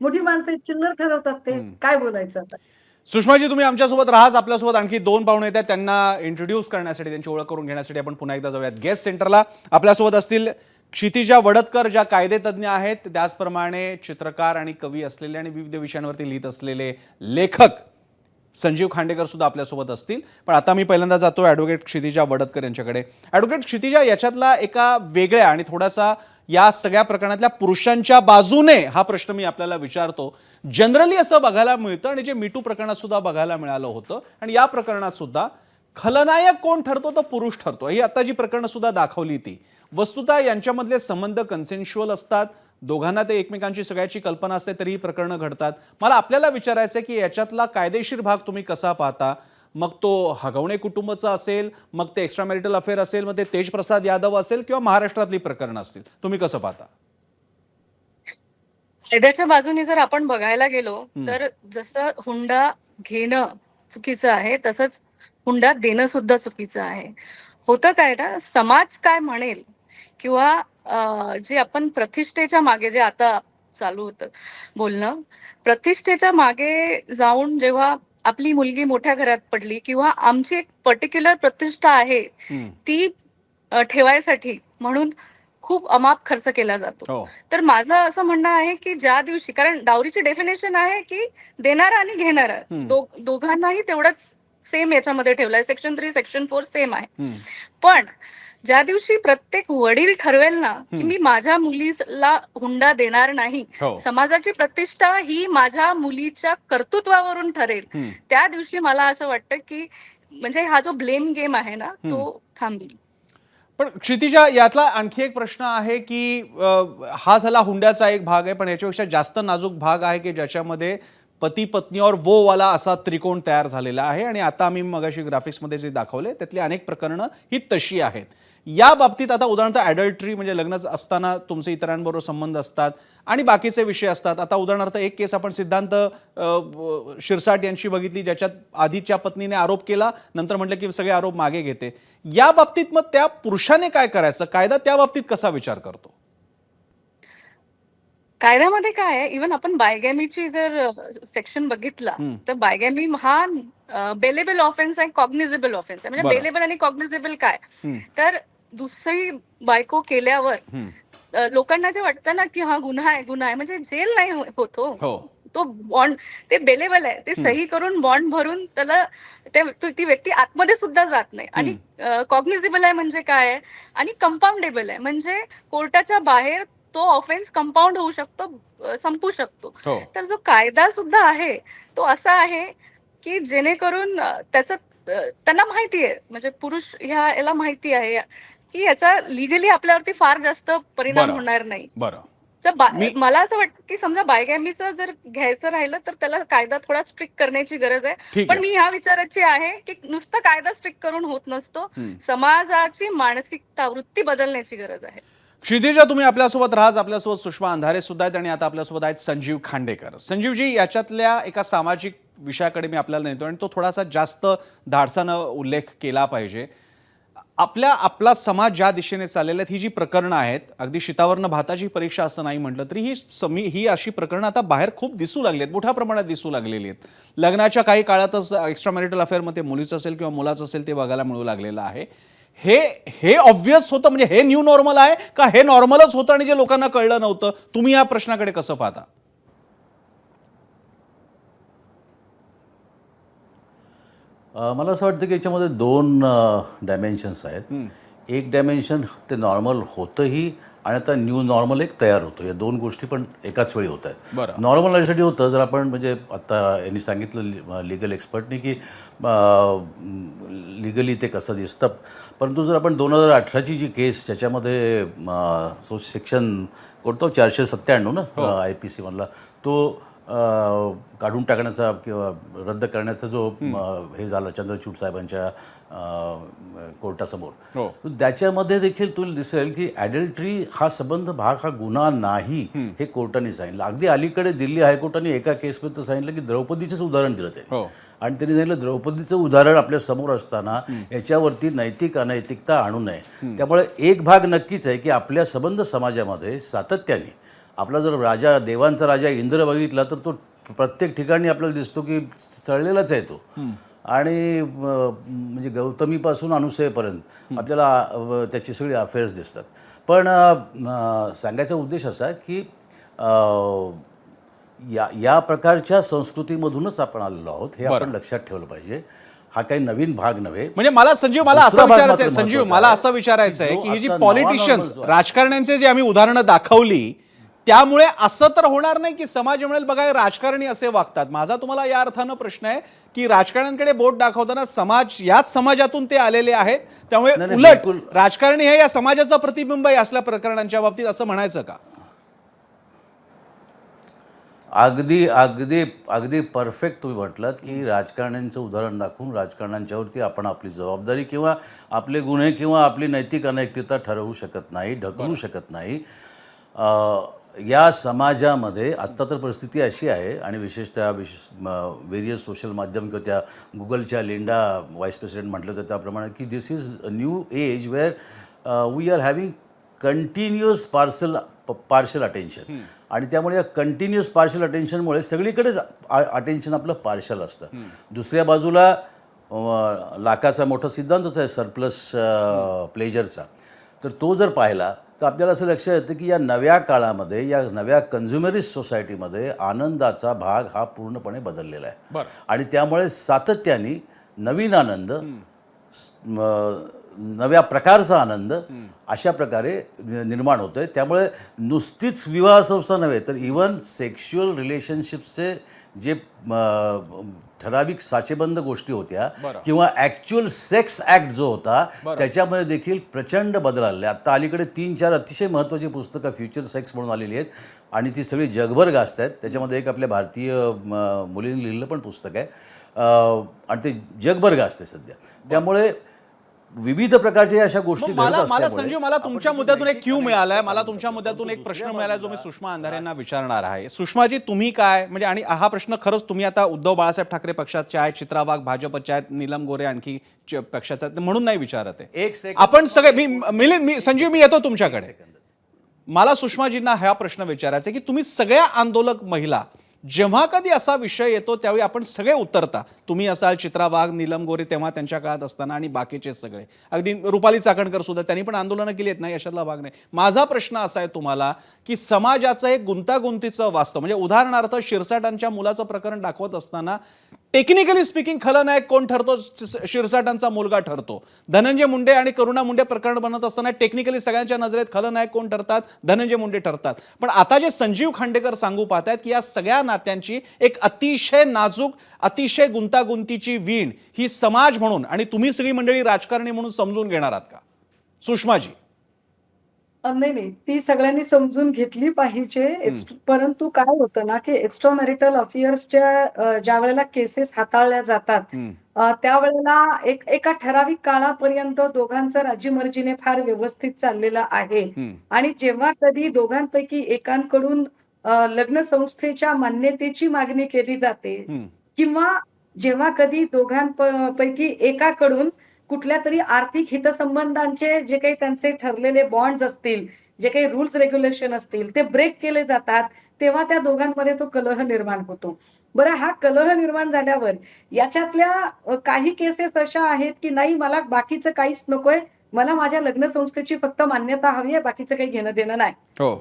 मोठी माणसं चिल्लर ठरवतात ते. काय बोलायचं आता? सुषमाजी, तुम्ही आमच्यासोबत राहाच. आपल्यासोबत आणखी 2 पाहुणे येतात, त्यांना इंट्रोड्यूस करण्यासाठी, त्यांची ओळख करून घेण्यासाठी आपण पुन्हा एकदा जाऊयात गेस्ट सेंटरला. आपल्यासोबत असतील क्षितिजा वडतकर, ज्या कायदेतज्ञ आहेत, त्याचप्रमाणे चित्रकार आणि कवी असलेले आणि विविध विषयांवरती लिहित असलेले लेखक संजीव खांडेकर सुद्धा आपल्यासोबत असतील. पण आता मी पहिल्यांदा जातो ॲडव्होकेट क्षितिजा वडतकर यांच्याकडे. ॲडव्होकेट क्षितिजा, याच्यातला एका वेगळ्या आणि थोडासा या सगळ्या प्रकरणातल्या पुरुषांच्या बाजूने हा प्रश्न मी आपल्याला विचारतो. जनरली असं बघायला मिळतं आणि जे मीटू प्रकरणात सुद्धा बघायला मिळालं होतं आणि या प्रकरणात सुद्धा खलनायक कोण ठरतो? तो पुरुष ठरतो. ही आता जी प्रकरणं सुद्धा दाखवली ती वस्तुतः यांच्यामधले संबंध कन्सेन्शुअल असतात, दोघांना ते एकमेकांची सगळ्याची कल्पना असते तरीही प्रकरणं घडतात. मला आपल्याला विचारायचं आहे की याच्यातला कायदेशीर भाग तुम्ही कसा पाहता? मग तो हगवणे कुटुंबाचा असेल, मग ते एक्स्ट्रा मॅरिटल अफेअर असेल, मग ते तेजप्रसाद यादव असेल किंवा महाराष्ट्रातली प्रकरणं असतील, तुम्ही कसं पाहता? कायद्याच्या बाजूने जर आपण बघायला गेलो तर जसं हुंडा घेणं चुकीचं आहे, तसंच हुंडा देणं सुद्धा चुकीचं आहे. होतं काय ना, समाज काय म्हणेल किंवा जे आपण प्रतिष्ठेच्या मागे, जे आता चालू होतं बोलणं, प्रतिष्ठेच्या मागे जाऊन जेव्हा आपली मुलगी मोठ्या घरात पडली किंवा आमची एक पर्टिक्युलर प्रतिष्ठा आहे ती ठेवायसाठी म्हणून खूप अमाप खर्च केला जातो. हो. तर माझं असं म्हणणं आहे की ज्या दिवशी, कारण डावरीची डेफिनेशन आहे की देणारा आणि घेणारा दोघांनाही तेवढंच सेम याच्यामध्ये ठेवलंय. सेक्शन 3 सेक्शन 4 सेम आहे. पण ज्या दिवशी प्रत्येक वडील ठरवेल ना की मी माझ्या मुलीला हुंडा देणार नाही, हो. समाजाची प्रतिष्ठा ही माझ्या मुलीच्या कर्तृत्वावरून ठरेल, त्या दिवशी मला असं वाटतं की म्हणजे हा जो ब्लेम गेम आहे ना तो थांबेल. पण क्षितिजा, यातला आणखी एक प्रश्न आहे की हा झाला हुंड्याचा एक भाग आहे, पण याच्यापेक्षा जास्त नाजूक भाग आहे की ज्याच्यामध्ये पती पत्नीवर वो वाला असा त्रिकोण तयार झालेला आहे. आणि आता आम्ही मगाशी ग्राफिक्समध्ये जे दाखवले त्यातली अनेक प्रकरणं ही तशी आहेत. या बाबतीत आता उदाहरणार्थ ॲडल्टरी, म्हणजे लग्न असताना तुमचे इतरांबरोबर संबंध असतात आणि बाकीचे विषय असतात. आता उदाहरणार्थ एक केस आपण सिद्धांत शिरसाट यांची बघितली, ज्याच्यात आधीच्या पत्नीने आरोप केला, नंतर म्हटलं की सगळे आरोप मागे घेते. या बाबतीत मग त्या पुरुषाने काय करायचं? कायदा त्या बाबतीत कसा विचार करतो? कायद्यामध्ये काय आहे, इव्हन आपण बायगॅमीची जर सेक्शन बघितला तर बायगॅमी हा बेलेबल ऑफेन्स आहे, कॉग्निझेबल ऑफेन्स आहे. म्हणजे बरं. बेलेबल आणि कॉग्निझेबल काय, तर दुसरी बायको केल्यावर लोकांना जे वाटतं ना की हा गुन्हा आहे म्हणजे जेल नाही होतो. हो. तो बॉन्ड ते बेलेबल आहे, ते सही करून बॉन्ड भरून त्याला ती व्यक्ती आतमध्ये सुद्धा जात नाही. आणि कॉग्निझेबल आहे म्हणजे काय आहे, आणि कंपाऊंडेबल आहे म्हणजे कोर्टाच्या बाहेर तो ऑफेन्स कंपाऊंड होऊ शकतो, संपू शकतो. हो. तर जो कायदा सुद्धा आहे तो असा आहे की जेणेकरून त्याचं त्यांना माहिती आहे, म्हणजे पुरुष याला माहिती आहे की याचा लिगली आपल्यावरती फार जास्त परिणाम बरं. होणार नाही. बरं. तर मला असं वाटतं की समजा बायगॅमीचं जर घ्यायचं राहिलं तर त्याला कायदा थोडा स्ट्रिक्ट करण्याची गरज आहे. ठीक पण आहे. मी ह्या विचाराची आहे की नुसतं कायदा स्ट्रिक्ट करून होत नसतो, समाजाची मानसिकता, वृत्ती बदलण्याची गरज आहे. क्षितिजा, तुम्ही आपल्यासोबत राहाच. आपल्यासोबत सुषमा अंधारे सुद्धा आहेत आणि आता आपल्यासोबत आहेत संजीव खांडेकर. संजीवजी, याच्यातल्या एका सामाजिक विषयाकडे मी आपल्याला नेतो आणि तो थोडासा जास्त धाडसानं उल्लेख केला पाहिजे. आपला समाज ज्या दिशेने चाललेला आहे, ही जी प्रकरणं आहेत, अगदी शितावरनं भाताची परीक्षा असं नाही म्हटलं तरी ही अशी प्रकरणं आता बाहेर खूप दिसू लागली आहेत, मोठ्या प्रमाणात दिसू लागलेली आहेत. लग्नाच्या काही काळातच एक्स्ट्रा मॅरिटल अफेअरमध्ये मुलीचं असेल किंवा मुलाचं असेल ते बघायला मिळू लागलेलं आहे. हे ऑब्व्हियस होतं, म्हणजे हे न्यू नॉर्मल आहे का हे नॉर्मलच होतं आणि जे लोकांना कळलं नव्हतं? तुम्ही या प्रश्नाकडे कसं पाहता? मला असं वाटतं की याच्यामध्ये दोन डायमेन्शन्स आहेत. एक डायमेन्शन ते नॉर्मल होतंही आणि आता न्यू नॉर्मल एक तयार होतो. या दोन गोष्टी पण एकाच वेळी होत आहेत. बरं. नॉर्मल यासाठी होतं, जर आपण म्हणजे आता यांनी सांगितलं लिगल एक्सपर्टनी की लिगली ते कसं दिसतं, परंतु जर आपण 2018ची जी केस ज्याच्यामध्ये सेक्शन कोणतं 497 ना IPC मधला तो काढून टाकण्याचा किंवा रद्द करण्याचा जो हे झालं चंद्रचूड साहेबांच्या कोर्टासमोर, त्याच्यामध्ये देखील तुला दिसेल की ॲडल्ट्री हा संबंध भाग हा गुन्हा नाही हे कोर्टाने सांगितलं. अगदी अलीकडे दिल्ली हायकोर्टाने एका केसमध्ये सांगितलं की द्रौपदीचंच उदाहरण दिलं ते, आणि त्यांनी सांगितलं द्रौपदीचं उदाहरण आपल्या समोर असताना याच्यावरती नैतिक अनैतिकता आणू नये. त्यामुळे एक भाग नक्कीच आहे की आपल्या संबंध समाजामध्ये सातत्याने आपला जर राजा, देवांचा राजा इंद्र बघितला तर तो प्रत्येक ठिकाणी आपल्याला दिसतो की चढलेलाच आहे तो. आणि म्हणजे गौतमीपासून अनुसयेपर्यंत आपल्याला त्याची सगळी अफेअर्स दिसतात. पण सांगायचा उद्देश असा की या प्रकारच्या संस्कृतीमधूनच आपण आलेलो आहोत, हे आपण लक्षात ठेवलं पाहिजे. हा काही नवीन भाग नव्हे. म्हणजे मला असं विचारायचं आहे की ही जी पॉलिटिशियन्स, राजकारण्यांचे जे आम्ही उदाहरणं दाखवली, त्यामुळे असं तर होणार नाही की समाज म्हणेल बघा राजकारणी असे वागतात. माझा तुम्हाला या अर्थानं प्रश्न आहे की राजकारण्यांकडे बोट दाखवताना समाज, याच समाजातून ते आलेले आहेत, त्यामुळे उलट राजकारणी हे या समाजाचं प्रतिबिंब आहे असल्या प्रकरणांच्या बाबतीत, असं म्हणायचं का? अगदी अगदी अगदी परफेक्ट तुम्ही म्हटलात की राजकारण्यांचं उदाहरण दाखवून राजकारण्यांच्यावरती आपण आपली जबाबदारी किंवा आपले गुन्हे किंवा आपली नैतिक अनैतिकता ठरवू शकत नाही, ढकलू शकत नाही. या समाजामध्ये आत्ता तर परिस्थिती अशी आहे, आणि विशेषतः वेरियस सोशल माध्यम किंवा त्या गुगलच्या लिंडा व्हाईस प्रेसिडेंट म्हटलं होतं त्याप्रमाणे की this is a new age where we are having continuous partial attention. आणि त्यामुळे या कंटिन्युअस पार्शल अटेन्शनमुळे सगळीकडेच अटेन्शन आपलं पार्शल असतं. दुसऱ्या बाजूला लाखाचा मोठा सिद्धांतच आहे सरप्लस प्लेजरचा. तर तो जर पाहिला तर आपल्याला असं लक्षात येतं की या नव्या काळामध्ये, या नव्या कन्झ्युमरिस्ट सोसायटीमध्ये आनंदाचा भाग हा पूर्णपणे बदललेला आहे. आणि त्यामुळे सातत्याने नवीन आनंद, नव्या प्रकारचा आनंद अशा प्रकारे निर्माण होतोय. त्यामुळे नुसतीच विवाह संस्था नव्हे तर इवन सेक्शुअल रिलेशनशिप्सचे जे ठराविक साचेबंद गोष्टी होत्या किंवा ॲक्च्युअल सेक्स ॲक्ट जो होता त्याच्यामध्ये देखील प्रचंड बदल आलेले. आत्ता अलीकडे 3-4 अतिशय महत्त्वाची पुस्तकं फ्युचर सेक्स म्हणून आलेली आहेत आणि ती सगळी जगभर गाजत आहेत. त्याच्यामध्ये एक आपल्या भारतीय मुलींनी लिहिलेलं पण पुस्तक आहे आणि ते जगभर गाजते सध्या. त्यामुळे विविध प्रकारच्या अशा गोष्टी मला संजीव, मला तुमच्या मुद्द्यातून एक क्यू मिळालाय, मला तुमच्या मुद्द्यातून एक प्रश्न मिळालाय जो मी सुषमा अंधारे यांना विचारणार आहे. सुषमाजी, तुम्ही काय म्हणजे, आणि हा प्रश्न खरंच तुम्ही आता उद्धव बाळासाहेब ठाकरे पक्षाचे आहेत, चित्रा वाघ भाजपच्या आहेत, नीलम गोरे आणखी पक्षाचे आहेत म्हणून नाही विचारत आहे. आपण सगळे, संजीव मी येतो तुमच्याकडे. मला सुषमाजींना हा प्रश्न विचारायचा आहे की तुम्ही सगळ्या आंदोलक महिला जेव्हा कधी असा विषय येतो त्यावेळी आपण सगळे उतरता, तुम्ही असाल, चित्रा वाघ, नीलम गोरे तेव्हा त्यांच्या काळात असताना, आणि बाकीचे सगळे, अगदी रुपाली चाकणकर सुद्धा, त्यांनी पण आंदोलनं केली आहेत, नाही अशातला भाग नाही. माझा प्रश्न असा आहे तुम्हाला की समाजाचं एक गुंतागुंतीचं वास्तव, म्हणजे उदाहरणार्थ शिरसाटांच्या मुलाचं प्रकरण दाखवत असताना टेक्निकली स्पीकिंग खलनायक कोण ठरतो? शिरसाटांचा मुलगा ठरतो. धनंजय मुंडे आणि करुणा मुंडे प्रकरण बनत असताना टेक्निकली सगळ्यांच्या नजरेत खलनायक कोण ठरतात? धनंजय मुंडे ठरतात. पण आता जे संजीव खांडेकर सांगू पाहतायत की या सगळ्या नात्यांची एक अतिशय नाजूक, अतिशय गुंतागुंतीची वीण ही समाज म्हणून आणि तुम्ही सगळी मंडळी राजकारणी म्हणून समजून घेणार आहात का सुषमाजी? नाही, ती सगळ्यांनी समजून घेतली पाहिजे. परंतु काय होतं ना, की एक्स्ट्रा मॅरिटल अफेअर्सच्या ज्या वेळेला केसेस हाताळल्या जातात, त्यावेळेला एका ठराविक काळापर्यंत दोघांचं राजीमर्जीने फार व्यवस्थित चाललेलं आहे. आणि जेव्हा कधी दोघांपैकी एकांकडून लग्न संस्थेच्या मान्यतेची मागणी केली जाते, किंवा जेव्हा कधी दोघांपैकी एकाकडून कुठल्या तरी आर्थिक हितसंबंधांचे जे काही त्यांचे ठरलेले बॉन्ड्स असतील, जे काही रूल्स रेग्युलेशन असतील, ते ब्रेक केले जातात, तेव्हा त्या दोघांमध्ये तो कलह निर्माण होतो. बरं, हा कलह निर्माण झाल्यावर याच्यातल्या काही केसेस अशा आहेत की नाही, मला बाकीचं काहीच नकोय, मला माझ्या लग्न संस्थेची फक्त मान्यता हवी आहे, बाकीचं काही घेणं देणं नाही.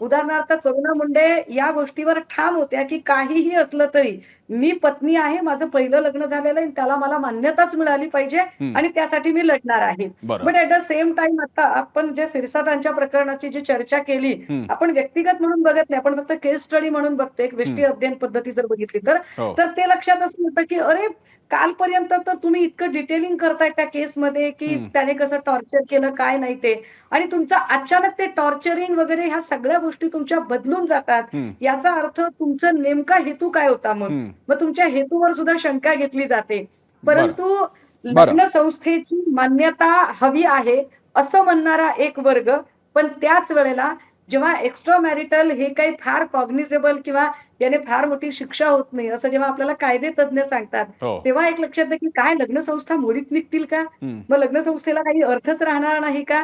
उदाहरणार्थ करुणा मुंडे या गोष्टीवर ठाम होत्या की काहीही असलं तरी मी पत्नी आहे, माझं पहिलं लग्न झालेलं आहे, त्याला मला मान्यताच मिळाली पाहिजे आणि त्यासाठी मी लढणार आहे. But at the same time आता आपण जे सिरसाटांच्या प्रकरणाची जी चर्चा केली, आपण व्यक्तिगत म्हणून बघत नाही, आपण फक्त केस स्टडी म्हणून बघतो, एक व्यष्टी अध्ययन पद्धती जर बघितली तर ते लक्षात असं होतं की अरे, कालपर्यंत तर तुम्ही इतकं डिटेलिंग करताय त्या केसमध्ये की त्याने कसं टॉर्चर केलं, काय नाही ते, आणि तुमचं अचानक ते टॉर्चरिंग वगैरे ह्या सगळ्या गोष्टी तुमच्या बदलून जातात. याचा अर्थ तुमचा नेमका हेतू काय होता? मग तुमच्या हेतूवर सुद्धा शंका घेतली जाते. परंतु लग्न संस्थेची मान्यता हवी आहे असं म्हणणारा एक वर्ग, पण त्याच वेळेला जेव्हा एक्स्ट्रा मॅरिटल हे काही फार कॉग्निझेबल किंवा याने फार मोठी शिक्षा होत नाही असं जेव्हा आपल्याला कायदे तज्ञ सांगतात, तेव्हा एक लक्षात येतं की काय लग्न संस्था मोडीत निघतील का? मग लग्न संस्थेला काही अर्थच राहणार नाही का?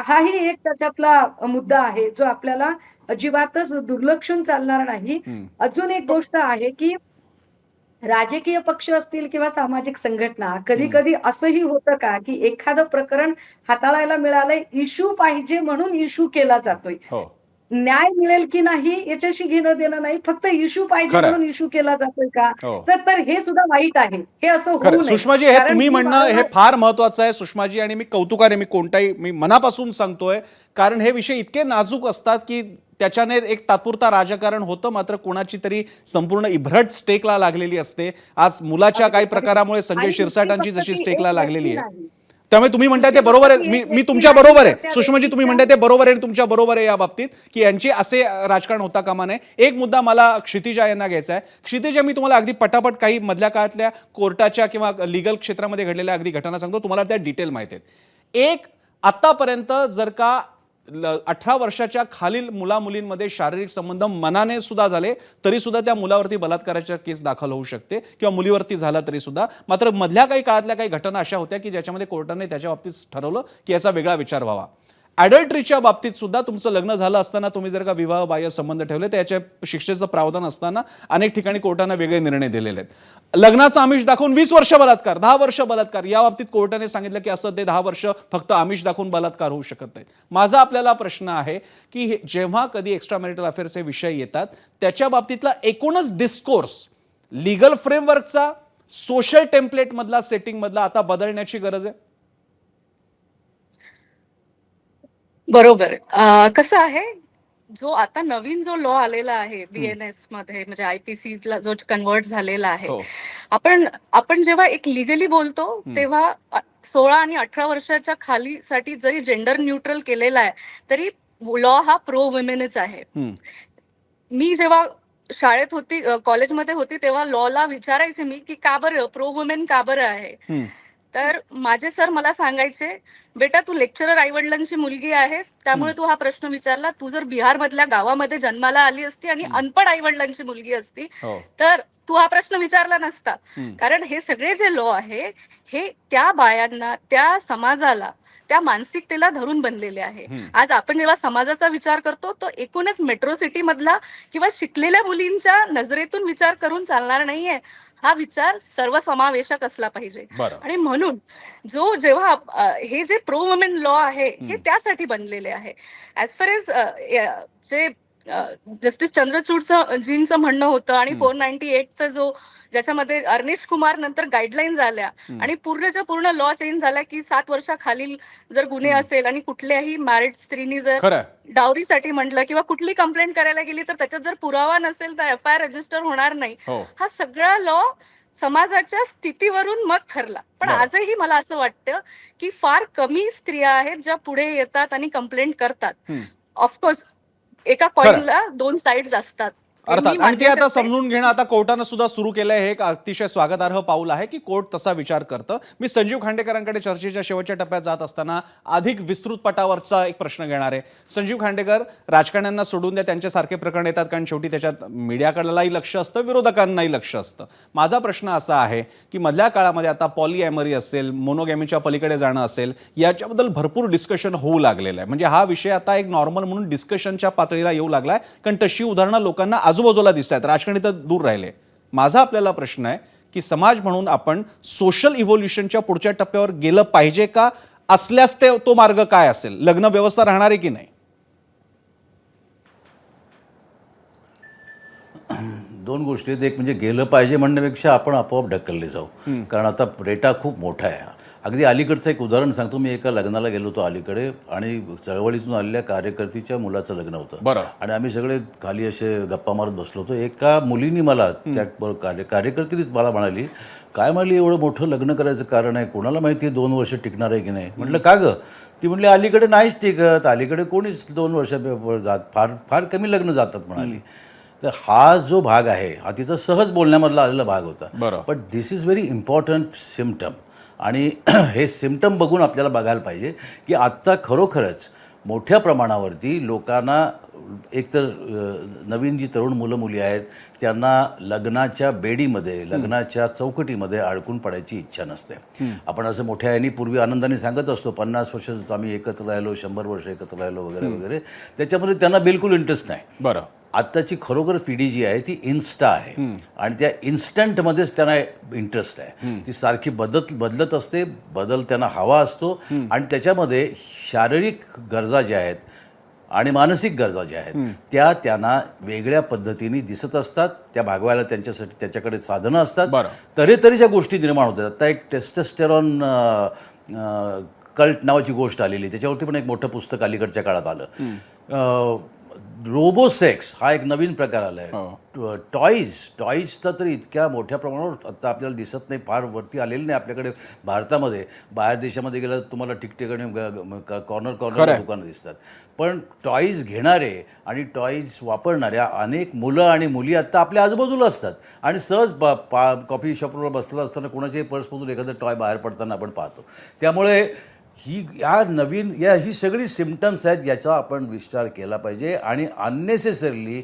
हाही एक त्याच्यातला मुद्दा आहे जो आपल्याला अजिबातच दुर्लक्षून चालणार नाही. अजून एक गोष्ट आहे की राजकीय पक्ष असतील किंवा सामाजिक संघटना, कधी कधी असंही होतं का की एखादं प्रकरण हाताळायला मिळालंय, इश्यू पाहिजे म्हणून इश्यू केला जातोय, न्याय मिळेल की नाही याच्याशी घेणं देणं नाही, फक्त इश्यू पाहिजे म्हणून इश्यू केला जातोय का? तर हे सुद्धा वाईट आहे. हे असं होऊ नये. सुषमाजी, हे तुम्ही म्हणणं हे फार महत्वाचं आहे सुषमाजी, आणि मी कौतुकाने मी मनापासून सांगतोय, कारण हे विषय इतके नाजूक असतात की त्याच्याने एक तात्पुरता राजकारण होतं, मात्र कोणाची तरी संपूर्ण इभ्रट स्टेकला लागलेली असते. आज मुलाच्या काही प्रकारामुळे संजय शिरसाटांची जशी स्टेकला लागलेली आहे, त्यामुळे तुम्ही म्हणताय ते बरोबर आहे. मी तुमच्या बरोबर आहे सुषमाजी, तुम्ही म्हणताय ते बरोबर आहे, तुमच्या बरोबर आहे या बाबतीत की यांची असे राजकारण होता कामा नये. एक मुद्दा मला क्षितिजा यांना घ्यायचा आहे. क्षितिजा, मी तुम्हाला अगदी पटापट काही मधल्या काळातल्या कोर्टाच्या किंवा लिगल क्षेत्रामध्ये घडलेल्या अगदी घटना सांगतो, तुम्हाला त्या डिटेल माहिती आहेत. एक, आतापर्यंत जर का 18 वर्षाच्या खालील मुलामुलींमध्ये शारीरिक संबंध मनाने सुद्धा झाले तरी सुद्धा त्या मुलावरती बलात्काराचा केस दाखल होऊ शकते, किंवा मुलीवरती झाला तरी सुद्धा. मात्र मधल्या काही काळातल्या काही घटना अशा होत्या की ज्याच्यामध्ये कोर्टाने त्याच्या बाबतीत ठरवलं की याचा वेगळा विचार व्हावा. ॲडल्टरीच्या बाबतीत सुद्धा तुमचं लग्न झालं असताना तुम्ही जर का विवाह बाह्य संबंध ठेवले तर याच्या शिक्षेचं प्रावधान असताना अनेक ठिकाणी कोर्टाने वेगळे निर्णय दिलेले आहेत. लग्नाचं आमिष दाखवून 20 वर्ष बलात्कार, 10 वर्ष बलात्कार, या बाबतीत कोर्टाने सांगितलं की असं ते 10 वर्ष फक्त आमिष दाखवून बलात्कार होऊ शकत नाही. माझा आपल्याला प्रश्न आहे की जेव्हा कधी एक्स्ट्रा मॅरिटल अफेअर्सचे विषय येतात त्याच्या बाबतीतला एकूणच डिस्कोर्स लीगल फ्रेमवर्कचा, सोशल टेम्पलेट मधला, सेटिंग मधला आता बदलण्याची गरज आहे. बरोबर. कसं आहे, जो आता नवीन जो लॉ आलेला आहे BNS मध्ये, म्हणजे IPC ला जो कन्वर्ट झालेला आहे, आपण जेव्हा एक लिगली बोलतो तेव्हा 16 आणि 18 वर्षाच्या खालीसाठी जरी जेंडर न्यूट्रल केलेला आहे तरी लॉ हा प्रो वुमेनच आहे. मी जेव्हा शाळेत होती, कॉलेजमध्ये होती, तेव्हा लॉला विचारायचे मी की का बरं प्रो वुमेन का बरं आहे, तर माझे सर मला सांगायचे, बेटा तू लेक्चरर आईवडिलांची मुलगी आहेस त्यामुळे तू हा प्रश्न विचारला, तू जर बिहार मधल्या गावामध्ये जन्माला आली असती आणि अनपढ आईवडिलांची मुलगी असती तर तू हा प्रश्न विचारला नसता. कारण हे सगळे जे लॉ आहे हे त्या बायांना, त्या समाजाला त्या मानसिकतेला धरून बनलेले आहे. आज आपण जेव्हा समाजाचा विचार करतो तो एकूणच मेट्रो सिटी मधला किंवा शिकलेल्या मुलींच्या नजरेतून विचार करून चालणार नाहीये. हा विचार सर्वसमावेशक असला पाहिजे. बरं. आणि म्हणून जेव्हा हे जे प्रो वुमेन लॉ आहे हे त्यासाठी बनलेले आहे. ऍज फार एज जे जस्टिस चंद्रचूडजींचं म्हणणं होतं आणि 498चा ज्याच्यामध्ये अर्नेश कुमार नंतर गाईडलाईन्स आल्या आणि पूर्णच्या पूर्ण लॉ चेंज झाला की 7 वर्षाखालील जर गुन्हे असेल आणि कुठल्याही मॅरिड स्त्रीनी जर खरं डावरीसाठी म्हटलं किंवा कुठली कंप्लेंट करायला गेली तर त्याच्यात जर पुरावा नसेल तर FIR रजिस्टर होणार नाही. हो. हा सगळा लॉ समाजाच्या स्थितीवरून मग ठरला. पण बरं. आजही मला असं वाटतं की फार कमी स्त्रिया आहेत ज्या पुढे येतात आणि कंप्लेंट करतात. ऑफकोर्स एका कॉइनला 2 साइड्स असतात. हे मी अर्थात, आणि मान्य ते आता करते. समजून घेणं आता कोर्टानं सुद्धा सुरू केलंय. हे एक अतिशय स्वागतार्ह पाऊल आहे की कोर्ट तसा विचार करतं. मी संजीव खांडेकरांकडे चर्चेच्या शेवटच्या टप्प्यात जात असताना अधिक विस्तृत पटावरचा एक प्रश्न घेणार आहे. संजीव खांडेकर, राजकारण्यांना सोडून द्या, त्यांच्यासारखे प्रकरण येतात कारण शेवटी त्याच्यात मीडियाकडलाही लक्ष असतं, विरोधकांनाही लक्ष असतं. माझा प्रश्न असा आहे की मधल्या काळामध्ये आता पॉलिॲमरी असेल, मोनोगॅमीच्या पलीकडे जाणं असेल, याच्याबद्दल भरपूर डिस्कशन होऊ लागलेलं आहे. म्हणजे हा विषय आता एक नॉर्मल म्हणून डिस्कशनच्या पातळीला येऊ लागलाय कारण तशी उदाहरणं लोकांना आजूबाजूला दिसत आहेत. राजकारणी तर दूर राहिले. माझा आपल्याला प्रश्न आहे की समाज म्हणून आपण सोशल इव्होल्युशनच्या पुढच्या टप्प्यावर गेलं पाहिजे का? असल्यास तो मार्ग काय असेल? लग्न व्यवस्था राहणार आहे की नाही? दोन गोष्टी आहेत. एक म्हणजे गेलं पाहिजे म्हणण्यापेक्षा आपण आपोआप ढकलले जाऊ, कारण आता रेटा खूप मोठा आहे. अगदी अलीकडचं एक उदाहरण सांगतो. मी एका लग्नाला गेलो होतो अलीकडे आणि चळवळीतून आलेल्या कार्यकर्तीच्या मुलाचं लग्न होतं. बरं. आणि आम्ही सगळे खाली असे गप्पा मारत बसलो होतो. एका मुलीने मला त्या कार्यकर्तीनेच मला म्हणाली, काय म्हणाली, एवढं मोठं लग्न करायचं कारण आहे, कोणाला माहिती आहे 2 वर्ष टिकणार आहे की नाही. म्हटलं का गं? ती म्हटली अलीकडे नाहीच टिकत, अलीकडे कोणीच 2 वर्ष जात, फार फार कमी लग्न जातात म्हणाली. तर हा जो भाग आहे हा तिचा सहज बोलण्यामधला आलेला भाग होता. बरं. But this is very important symptom. आणि हे सिम्पटम बघून आपल्याला बघायला पाहिजे की आत्ता खरोखरच मोठ्या प्रमाणावरती लोकांना एकतर नवीन जी तरुण मुलं मुली आहेत त्यांना लग्नाच्या बेडीमध्ये, लग्नाच्या चौकटीमध्ये अडकून पडायची इच्छा नसते. आपण असं मोठ्या यांनी पूर्वी आनंदाने सांगत असतो 50 वर्ष आम्ही एकत्र राहिलो, 100 वर्ष एकत्र राहिलो वगैरे वगैरे. त्याच्यामध्ये त्यांना बिलकुल इंटरेस्ट नाही. बरं. आत्ताची खरोखर पिढी जी आहे ती इन्स्टा आहे आणि त्या इन्स्टंटमध्येच त्यांना इंटरेस्ट आहे. ती सारखी बदलत असते, बदल त्यांना हवा असतो आणि त्याच्यामध्ये शारीरिक गरजा ज्या आहेत आणि मानसिक गरजा ज्या आहेत त्या त्यांना वेगळ्या पद्धतीने दिसत असतात. त्या भागवायला त्यांच्यासाठी त्याच्याकडे साधनं असतात. तऱ्हेतऱ्हेच्या गोष्टी निर्माण होतात. आता एक टेस्टोस्टेरॉन कल्ट नावाची गोष्ट आलेली, त्याच्यावरती पण एक मोठं पुस्तक अलीकडच्या काळात आलं. रोबोसेक्स हा एक नवीन प्रकार आला आहे. टॉईजचा तर इतक्या मोठ्या प्रमाणावर आता आपल्याला दिसत नाही, फार वरती आलेलं नाही आपल्याकडे भारतामध्ये. बाहेर देशामध्ये गेलं तर तुम्हाला ठिकठिकाणी कॉर्नर दुकानं दिसतात. पण टॉईज घेणारे आणि टॉईज वापरणाऱ्या अनेक मुलं आणि मुली आत्ता आपल्या आजूबाजूला असतात आणि सहज कॉफी शॉपवर बसलेलं असताना कोणाच्याही पर्समधून एखादं टॉय बाहेर पडताना आपण पाहतो. त्यामुळे ही सगळी सिम्पटम्स आहेत याचा आपण विचार केला पाहिजे. आणि अननेसेसरली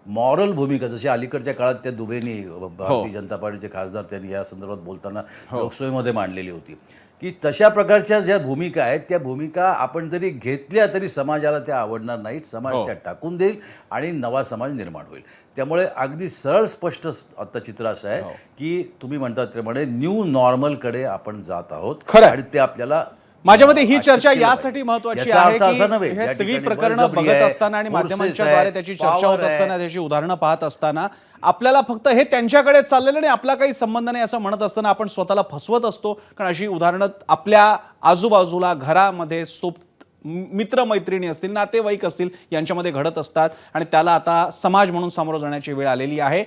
मॉरल भूमिका, जशी अलीकडच्या काळात त्या दुबेनी भारतीय जनता पार्टीचे खासदार त्यांनी या संदर्भात बोलताना लोकसभेमध्ये मांडलेली होती की तशा प्रकारच्या ज्या भूमिका आहेत त्या भूमिका आपण जरी घेतल्या तरी समाजाला त्या आवडणार नाहीत. समाज त्या टाकून देईल आणि नवा समाज निर्माण होईल. त्यामुळे अगदी सरळ स्पष्ट आता चित्र असं आहे की तुम्ही म्हणतात त्याप्रमाणे न्यू नॉर्मलकडे आपण जात आहोत आणि ते आपल्याला माझ्या मते ही चर्चा यासाठी महत्वाची आहे की हे सगळी प्रकरणं बघत असताना आणि माध्यमांच्या द्वारे त्याची चर्चा होत असताना, त्याची उदाहरणं पाहत असताना आपल्याला फक्त हे त्यांच्याकडे चाललेलं नाही, आपला काही संबंध नाही असं म्हणत असताना आपण स्वतःला फसवत असतो. कारण अशी उदाहरणं आपल्या आजूबाजूला, घरामध्ये, मित्रमैत्रिणी असतील, नातेवाईक असतील, यांच्यामध्ये घडत असतात आणि त्याला आता समाज म्हणून सामोरं जाण्याची वेळ आलेली आहे.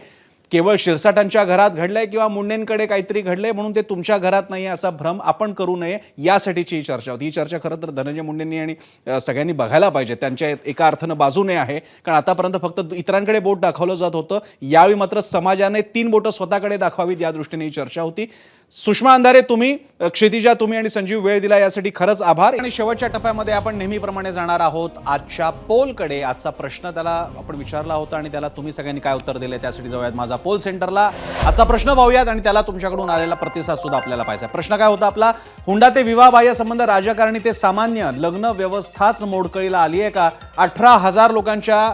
केवळ शिरसाटांच्या घरात घडलंय किंवा मुंडेंकडे काहीतरी घडलंय म्हणून ते तुमच्या घरात नाही असा भ्रम आपण करू नये, यासाठीची ही चर्चा होती. ही चर्चा खरं तर धनंजय मुंडेंनी आणि सगळ्यांनी बघायला पाहिजे. त्यांच्या एका अर्थानं बाजूने आहे, कारण आतापर्यंत फक्त इतरांकडे बोट दाखवलं जात होतं. यावेळी मात्र समाजाने 3 बोटं स्वतःकडे दाखवावीत या दृष्टीने ही चर्चा होती. सुषमा अंधारे तुम्ही, क्षितिजा तुम्ही आणि संजीव वेळ दिला यासाठी खरंच आभार. आणि शेवटच्या टप्प्यामध्ये आपण नेहमीप्रमाणे जाणार आहोत आजच्या पोलकडे. आजचा प्रश्न त्याला आपण विचारला होता आणि त्याला तुम्ही सगळ्यांनी काय उत्तर दिले त्यासाठी जाऊयात माझा पोल सेंटरला. आजचा प्रश्न पाहूयात आणि त्याला तुमच्याकडून आलेला प्रतिसाद सुद्धा आपल्याला पाहायचा. प्रश्न काय होता आपला? हुंडा ते विवाह बाह्य संबंध, राजकारणी ते सामान्य, लग्न व्यवस्थाच मोडकळीला आली आहे का? 18,000 लोकांच्या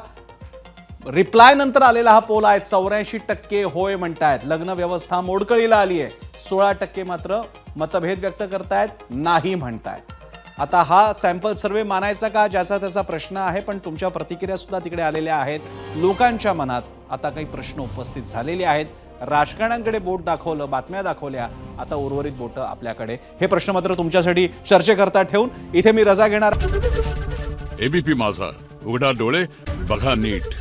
रिप्लाय नंतर आलेला हा पोल आहे. 84% होय म्हणतायत, लग्न व्यवस्था मोडकळीला आली आहे. 16% मात्र मतभेद व्यक्त करतायत, नाही म्हणतायत. आता हा सॅम्पल सर्वे मानायचा का, ज्याचा त्याचा प्रश्न आहे, पण तुमच्या प्रतिक्रिया सुद्धा तिकडे आलेल्या आहेत. लोकांच्या मनात आता काही प्रश्न उपस्थित झालेले आहेत. राजकारण्यांकडे बोट दाखवलं, बातम्या दाखवल्या, आता उर्वरित बोट आपल्याकडे. हे प्रश्न मात्र तुमच्यासाठी चर्चेकरता ठेवून इथे मी रजा घेणार. एबीपी माझा, उघडा डोळे बघा नीट.